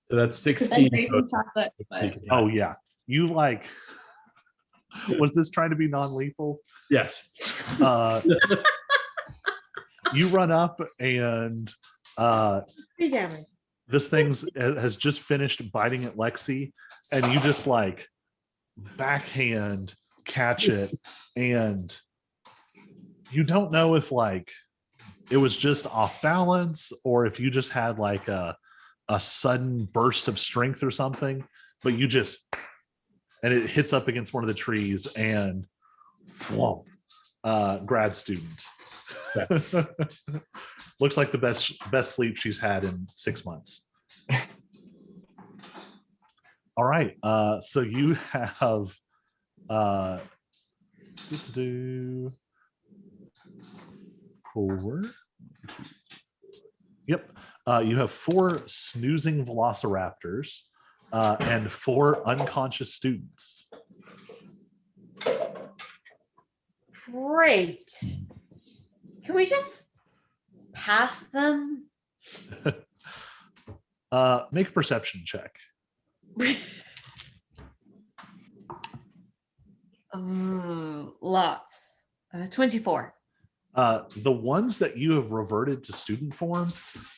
So that's 'Cause I'm 16. craving chocolate. But Oh, yeah. You like, was this trying to be non-lethal? Yes. You run up and Damage. this thing's has just finished biting at Lexi, and you just like backhand catch it, and you don't know if like it was just off balance or if you just had like a sudden burst of strength or something, but you just, and it hits up against one of the trees and whoa, grad student. Looks like the best sleep she's had in 6 months. All right. So you have four. Yep. You have 4 snoozing velociraptors and 4 unconscious students. Great. Can we just pass them? Make a perception check. Lots. 24. The ones that you have reverted to student form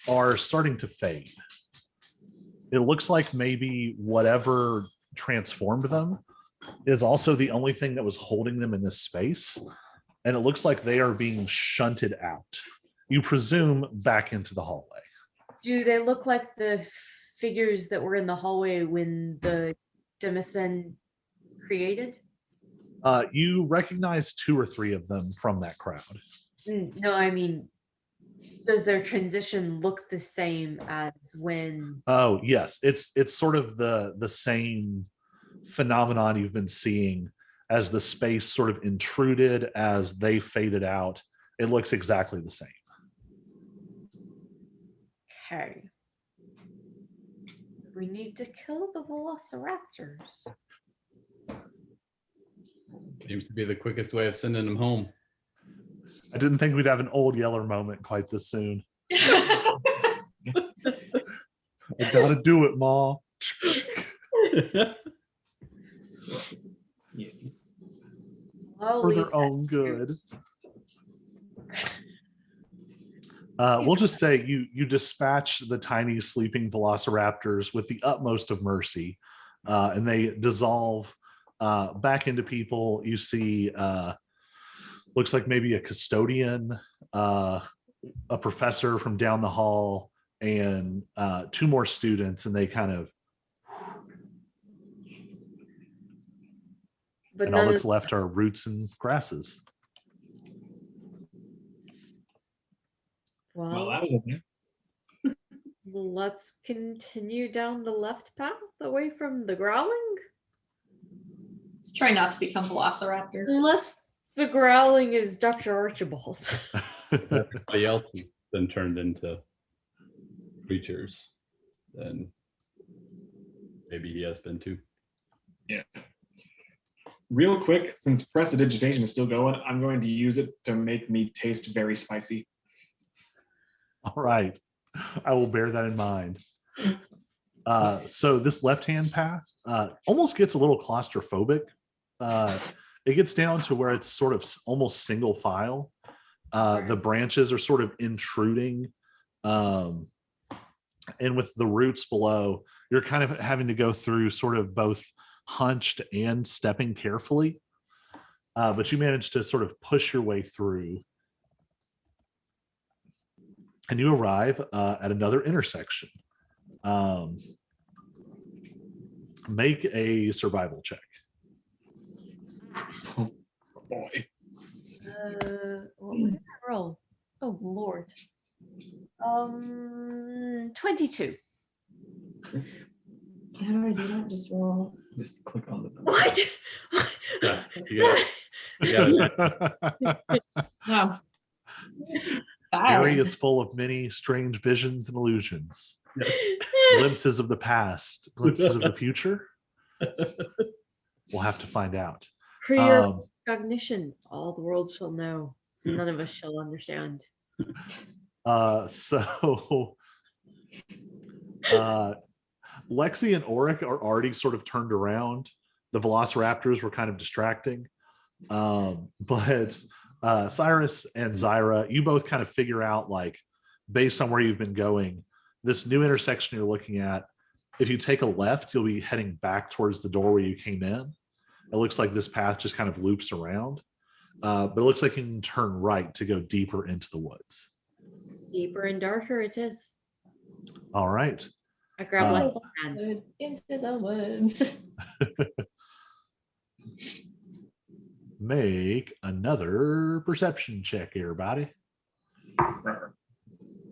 are starting to fade. It looks like maybe whatever transformed them is also the only thing that was holding them in this space. And it looks like they are being shunted out. You presume back into the hallway. Do they look like the figures that were in the hallway when the Demison created? You recognize 2 or 3 of them from that crowd. No, I mean, does their transition look the same as when? Oh, yes. It's sort of the same phenomenon you've been seeing as the space sort of intruded, as they faded out. It looks exactly the same. Okay. We need to kill the velociraptors. Seems to be the quickest way of sending them home. I didn't think we'd have an old Yeller moment quite this soon. I gotta do it, Ma. Yes. I'll For leave their that own to you. good. We'll just say you dispatch the tiny sleeping velociraptors with the utmost of mercy, and they dissolve back into people. You see, looks like maybe a custodian, a professor from down the hall, and 2 more students, and they kind of, But and all none that's of, left are roots and grasses. Well, well, that was okay. let's continue down the left path away from the growling. Let's try not to become velociraptors. Unless the growling is Dr. Archibald. Everybody else has been turned into creatures. Then maybe he has been too. Yeah. Real quick, since prestidigitation is still going, I'm going to use it to make me taste very spicy. All right. I will bear that in mind. So this left-hand path almost gets a little claustrophobic. It gets down to where it's sort of almost single file. The branches are sort of intruding. And with the roots below, you're kind of having to go through sort of both hunched and stepping carefully. But you manage to sort of push your way through. And you arrive at another intersection. Make a survival check. Oh boy. What was that roll? Oh Lord. 22. How do I do that? Just roll. Just click on the What? Yeah, you got it. No. Barry is full of many strange visions and illusions. Yes. Glimpses of the past, glimpses of the future. We'll have to find out. Cognition. All the world shall know. None of us shall understand. So Lexi and Auric are already sort of turned around. The velociraptors were kind of distracting. But Cyrus and Zyra, you both kind of figure out, like, based on where you've been going, this new intersection you're looking at, if you take a left, you'll be heading back towards the door where you came in. It looks like this path just kind of loops around. But it looks like you can turn right to go deeper into the woods. Deeper and darker it is. All right. I grab Lexi's hand. Into the woods. Make another perception check, everybody.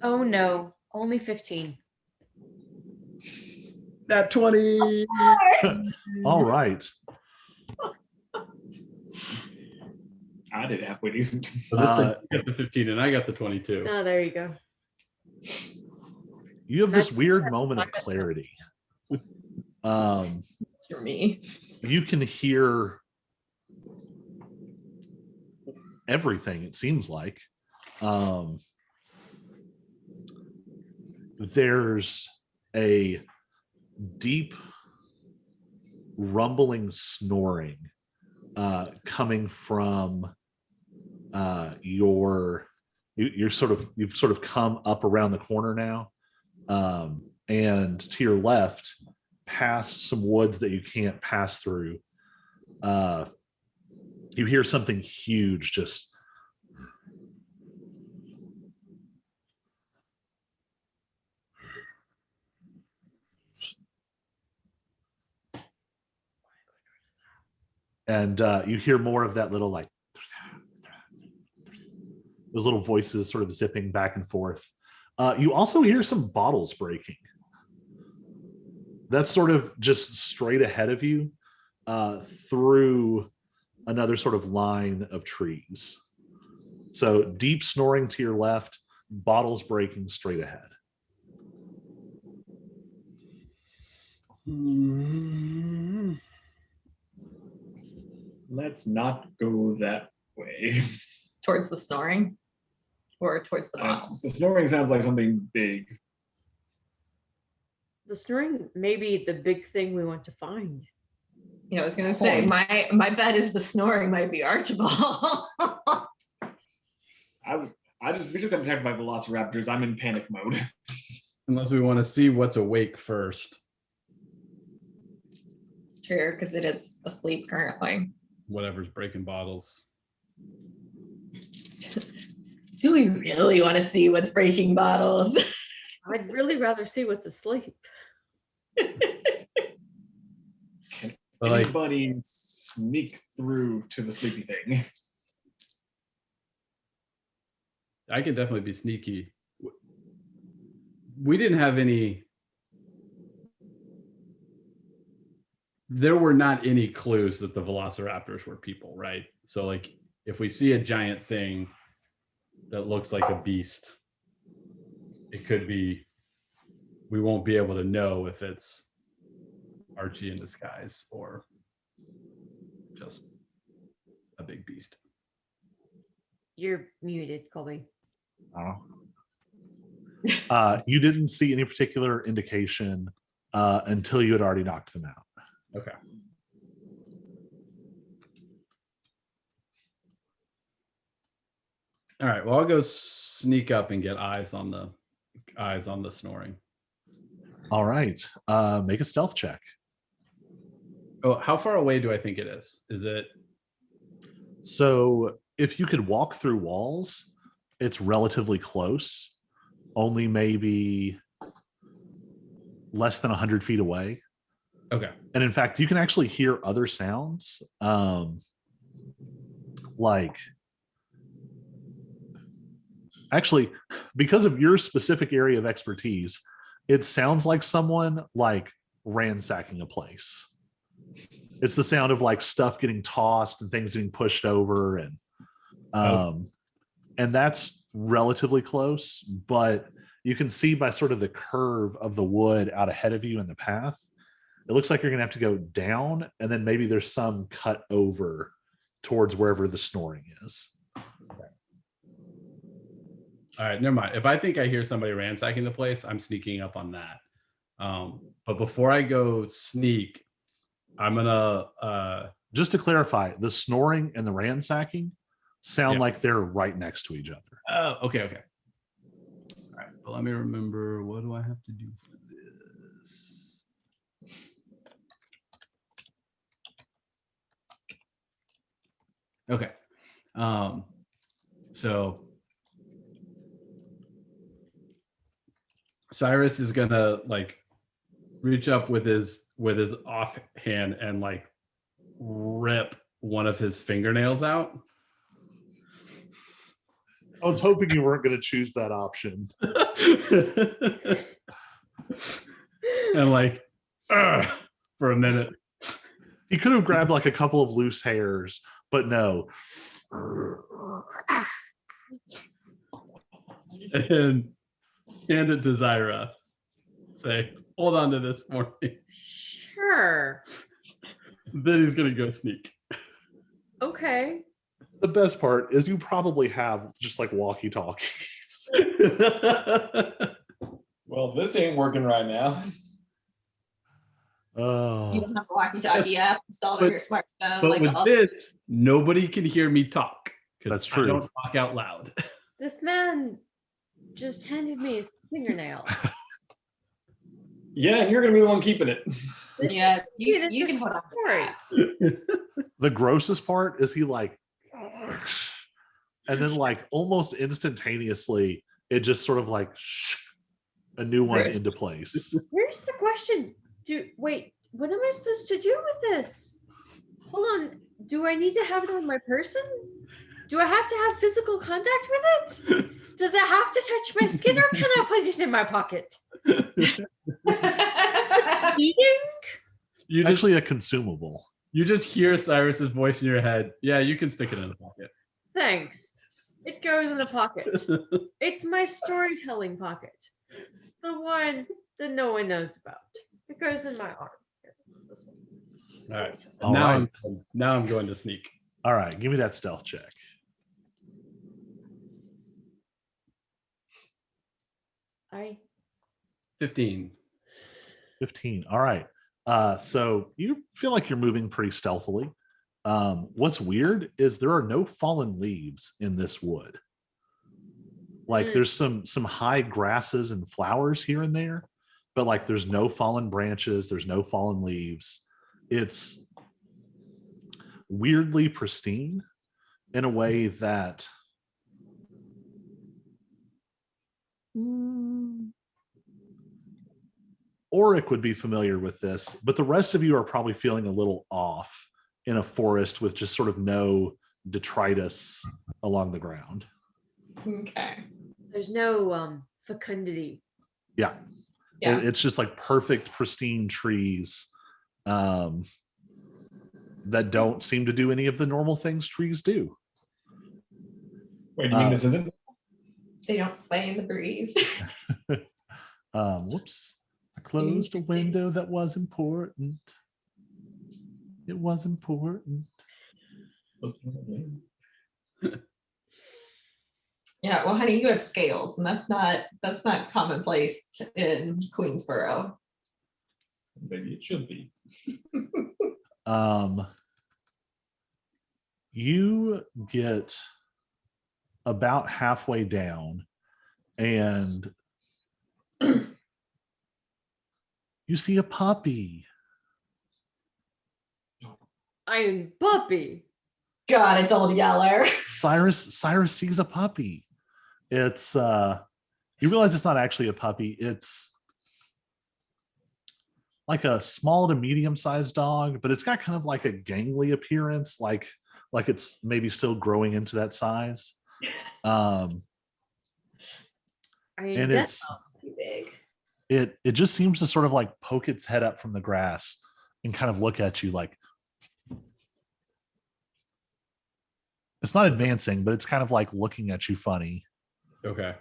Oh no, only 15. Nat 20. All right. I did halfway decent. So this thing, you got the 15 and I got the 22. Oh, there you go. You have this weird moment of clarity. It's for me. You can hear everything, it seems like. There's a deep rumbling snoring coming from you've sort of come up around the corner now, and to your left, past some woods that you can't pass through, you hear something huge just and you hear more of that little, like, those little voices sort of zipping back and forth. You also hear some bottles breaking. That's sort of just straight ahead of you, through another sort of line of trees. So deep snoring to your left, bottles breaking straight ahead. Let's not go that way. Towards the snoring or towards the bottles? The snoring sounds like something big. The snoring may be the big thing we want to find. Yeah, I was gonna say my bet is the snoring might be Archibald. We just got attacked by velociraptors. I'm in panic mode. Unless we want to see what's awake first. It's true, because it is asleep currently. Whatever's breaking bottles. Do we really want to see what's breaking bottles? I'd really rather see what's asleep. But, like, Anybody sneak through to the sleepy thing? I can definitely be sneaky. We didn't have any. There were not any clues that the velociraptors were people, right? So, like, if we see a giant thing that looks like a beast, it could be, we won't be able to know if it's Archie in disguise or just a big beast. You're muted, Colby. Oh. You didn't see any particular indication until you had already knocked them out. Okay. All right. Well, I'll go sneak up and get eyes on the snoring. All right. Make a stealth check. Oh, how far away do I think it is? Is it? So if you could walk through walls, it's relatively close, only maybe less than 100 feet away. Okay. And in fact, you can actually hear other sounds, like actually, because of your specific area of expertise, it sounds like someone like ransacking a place. It's the sound of like stuff getting tossed and things getting pushed over, and that's relatively close, but you can see by sort of the curve of the wood out ahead of you in the path, it looks like you're gonna have to go down, and then maybe there's some cut over towards wherever the snoring is. All right, never mind. If I think I hear somebody ransacking the place, I'm sneaking up on that. But before I go sneak, I'm gonna Just to clarify, the snoring and the ransacking sound Yeah. like they're right next to each other. okay. All right, but let me remember, what do I have to do for this? Okay. So Cyrus is gonna like reach up with his offhand and like rip one of his fingernails out. I was hoping you weren't going to choose that option. And like for a minute. He could have grabbed like a couple of loose hairs, but no. And hand it to Zyra. Say, hold on to this for me. Sure. Then he's gonna go sneak. Okay. The best part is you probably have just like walkie-talkies. Well, this ain't working right now. You Oh, don't have a walkie-talkie app installed on But- your smartphone. But like with all- this, nobody can hear me talk. 'Cause That's true. I don't talk out loud. This man just handed me his fingernail. Yeah, and you're gonna be the one keeping it. yeah, Dude, you that's can hold on to Sorry. that. the grossest part is he like, and then like almost instantaneously, it just sort of like a new one Gross. into place. Here's the question. Wait, what am I supposed to do with this? Hold on. Do I need to have it on my person? Do I have to have physical contact with it? Does it have to touch my skin, or can I put it in my pocket? Eating? You just Actually, a consumable. hear Cyrus's voice in your head. Yeah, you can stick it in the pocket. Thanks. It goes in the pocket. It's my storytelling pocket. The one that no one knows about. It goes in my arm. Here, it's this one. All right. All now right. I'm going to sneak. All right, give me that stealth check. I 15. 15. All right. So you feel like you're moving pretty stealthily. What's weird is there are no fallen leaves in this wood. Like there's some high grasses and flowers here and there, but like there's no fallen branches, there's no fallen leaves. It's weirdly pristine in a way that Auric would be familiar with this, but the rest of you are probably feeling a little off in a forest with just sort of no detritus along the ground. Okay. there's no fecundity. Yeah. Yeah. It's just like perfect, pristine trees that don't seem to do any of the normal things trees do. Wait, do you mean this isn't? They don't sway in the breeze. Whoops. I closed a window that was important. It was important. Yeah, well, honey, you have scales, and that's not commonplace in Queensboro. Maybe it should be. You get about halfway down and you see a puppy. I'm puppy. God, it's old Yeller. Cyrus sees a puppy. It's you realize it's not actually a puppy. It's like a small to medium-sized dog, but it's got kind of like a gangly appearance, like it's maybe still growing into that size. I mean, And that's it's not too big. it just seems to sort of like poke its head up from the grass and kind of look at you like it's not advancing, but it's kind of like looking at you funny. Okay.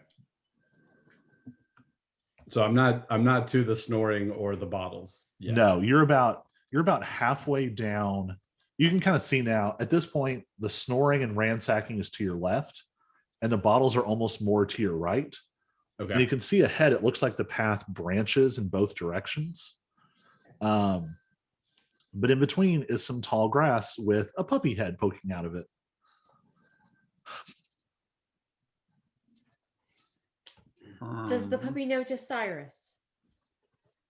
So I'm not to the snoring or the bottles yet. No, you're about halfway down. You can kind of see now at this point the snoring and ransacking is to your left and the bottles are almost more to your right. Okay. And you can see ahead it looks like the path branches in both directions. But in between is some tall grass with a puppy head poking out of it. Does the puppy notice Cyrus?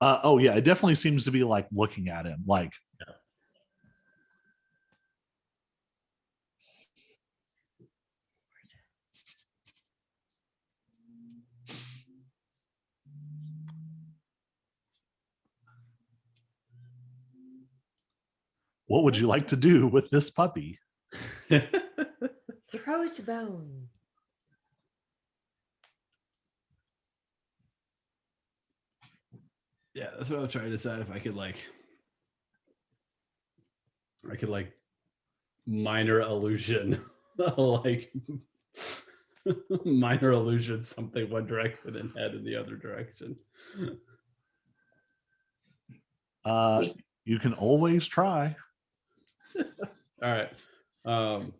Oh yeah, it definitely seems to be like looking at him like what would you like to do with this puppy? Throw it a bone. Yeah, that's what I'm trying to decide if I could like minor illusion like minor illusion something one direction and head in the other direction. You can always try. All right. Because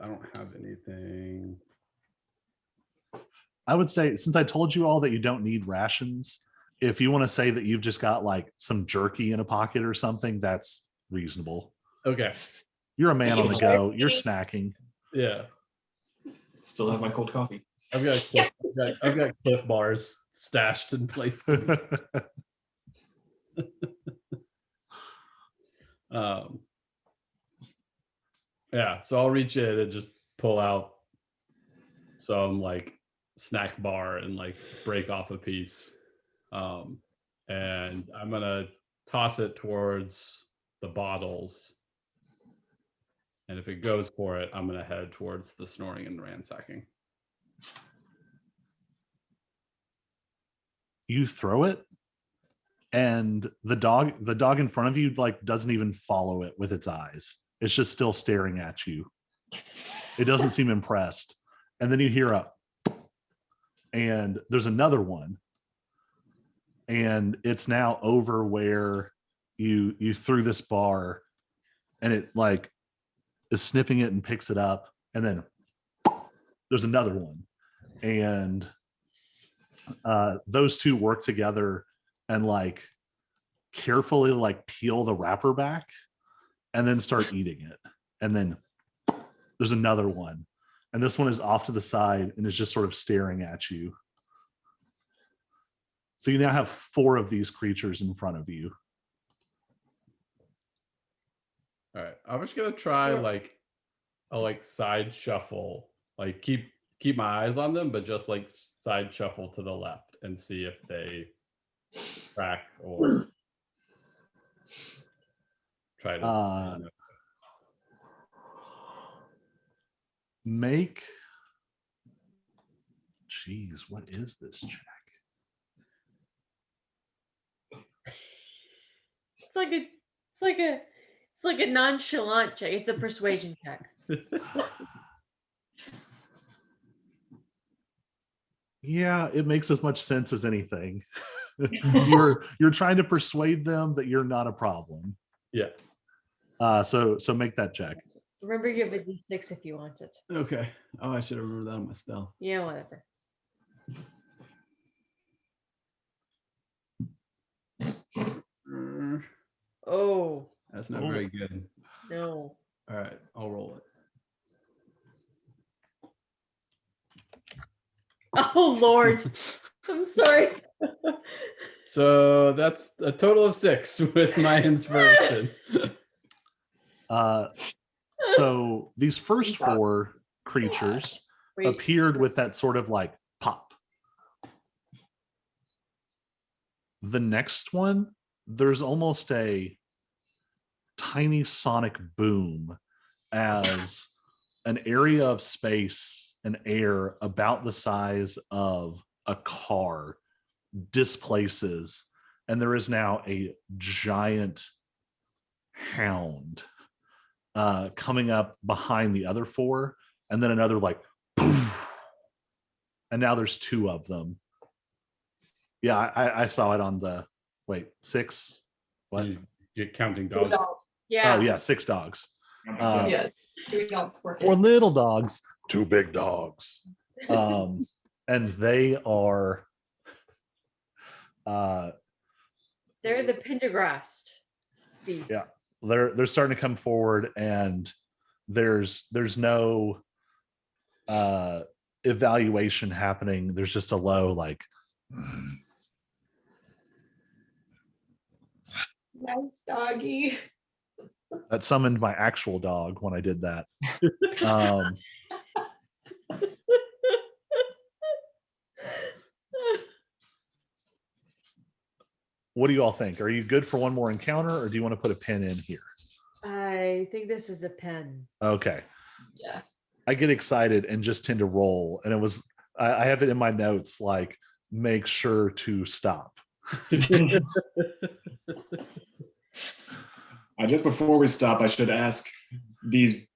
I don't have anything. I would say, since I told you all that you don't need rations, if you want to say that you've just got like some jerky in a pocket or something, that's reasonable. Okay. You're a man on the go. You're snacking. Yeah. Still have my cold coffee. I've got Cliff bars stashed in places. Yeah, so I'll reach in and just pull out some like snack bar and like break off a piece. And I'm gonna toss it towards the bottles. And if it goes for it, I'm gonna head towards the snoring and ransacking. You throw it, and the dog in front of you like doesn't even follow it with its eyes. It's just still staring at you. It doesn't seem impressed. And then you hear a, and there's another one, and it's now over where you threw this bar, and it like is sniffing it and picks it up, and then there's another one, and those two work together and like carefully like peel the wrapper back and then start eating it. And then there's another one, and this one is off to the side and is just sort of staring at you. So you now have 4 of these creatures in front of you. All right. I'm just gonna try like a like side shuffle, like keep my eyes on them, but just like side shuffle to the left and see if they track or try to Make, geez, what is this check? It's like a nonchalant check. It's a persuasion check. Yeah, it makes as much sense as anything. you're trying to persuade them that you're not a problem. Yeah. So make that check. Remember, you have a D6 if you want it. Okay. Oh, I should have remembered that on my spell. Yeah, whatever. Oh, That's not Oh. very good. no. All right, I'll roll it. Oh, Lord. I'm sorry. So that's a total of 6 with my inspiration. So these first 4 creatures Wait. appeared with that sort of like pop. The next one, there's almost a tiny sonic boom as an area of space and air about the size of a car displaces, and there is now a giant hound coming up behind the other 4, and then another like poof, and now there's 2 of them. Yeah, I saw it on the 6. What? You're counting Two dogs. dogs. Yeah. Oh yeah, 6 dogs. Yeah, 2 dogs 4 working. little dogs, 2 big dogs. And they are They're the Pendergrast. Yeah. they're starting to come forward, and there's no evaluation happening. There's just a low like Nice doggy. that summoned my actual dog when I did that. Um, what do you all think? Are you good for one more encounter, or do you want to put a pin in here? I think this is a pen. Okay. Yeah. I get excited and just tend to roll. And it was, I have it in my notes, like, make sure to stop. Just before we stop, I should ask, these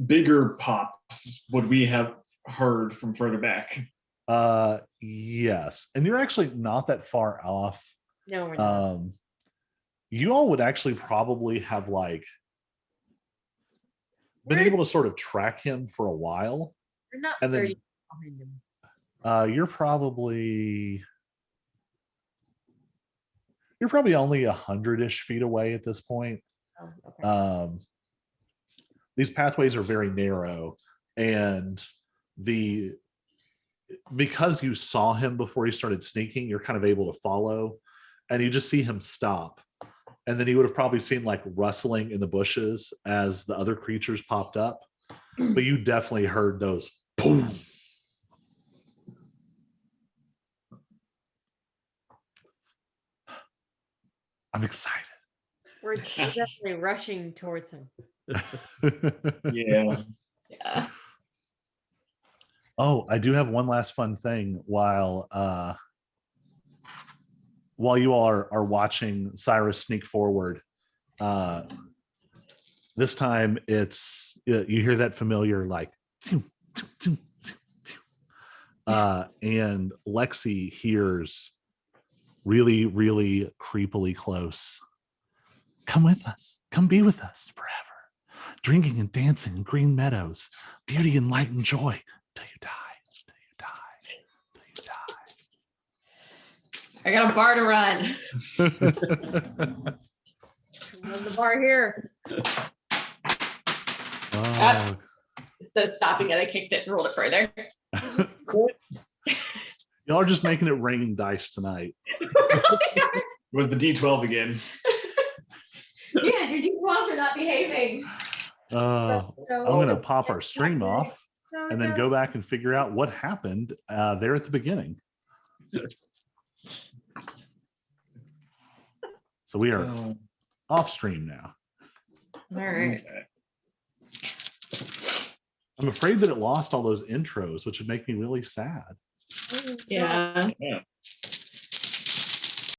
bigger pops, would we have heard from further back? Yes. And you're actually not that far off. No, we're not. You all would actually probably have like been able to sort of track him for a while. We're not and then- 30 behind him. You're probably only 100-ish feet away at this point. Oh, okay. These pathways are very narrow, and because you saw him before he started sneaking, you're kind of able to follow, and you just see him stop. And then he would have probably seen like rustling in the bushes as the other creatures popped up. But you definitely heard those boom. I'm excited. We're definitely rushing towards him. Yeah. Yeah. Oh, I do have one last fun thing while you all are watching Cyrus sneak forward. This time it's you hear that familiar like and Lexi hears really, really creepily close. Come with us. Come be with us forever. Drinking and dancing in green meadows. Beauty and light and joy. Till you die. Till you die. Till you die. I got a bar to run. On the bar here. Oh. Instead of stopping it, I kicked it and rolled it further. Y'all are just making it rain dice tonight. It was the D12 again. Yeah, your D12s are not behaving. I'm gonna pop our stream off and then go back and figure out what happened there at the beginning. So we are off stream now. All right. I'm afraid that it lost all those intros, which would make me really sad. Yeah. Yeah.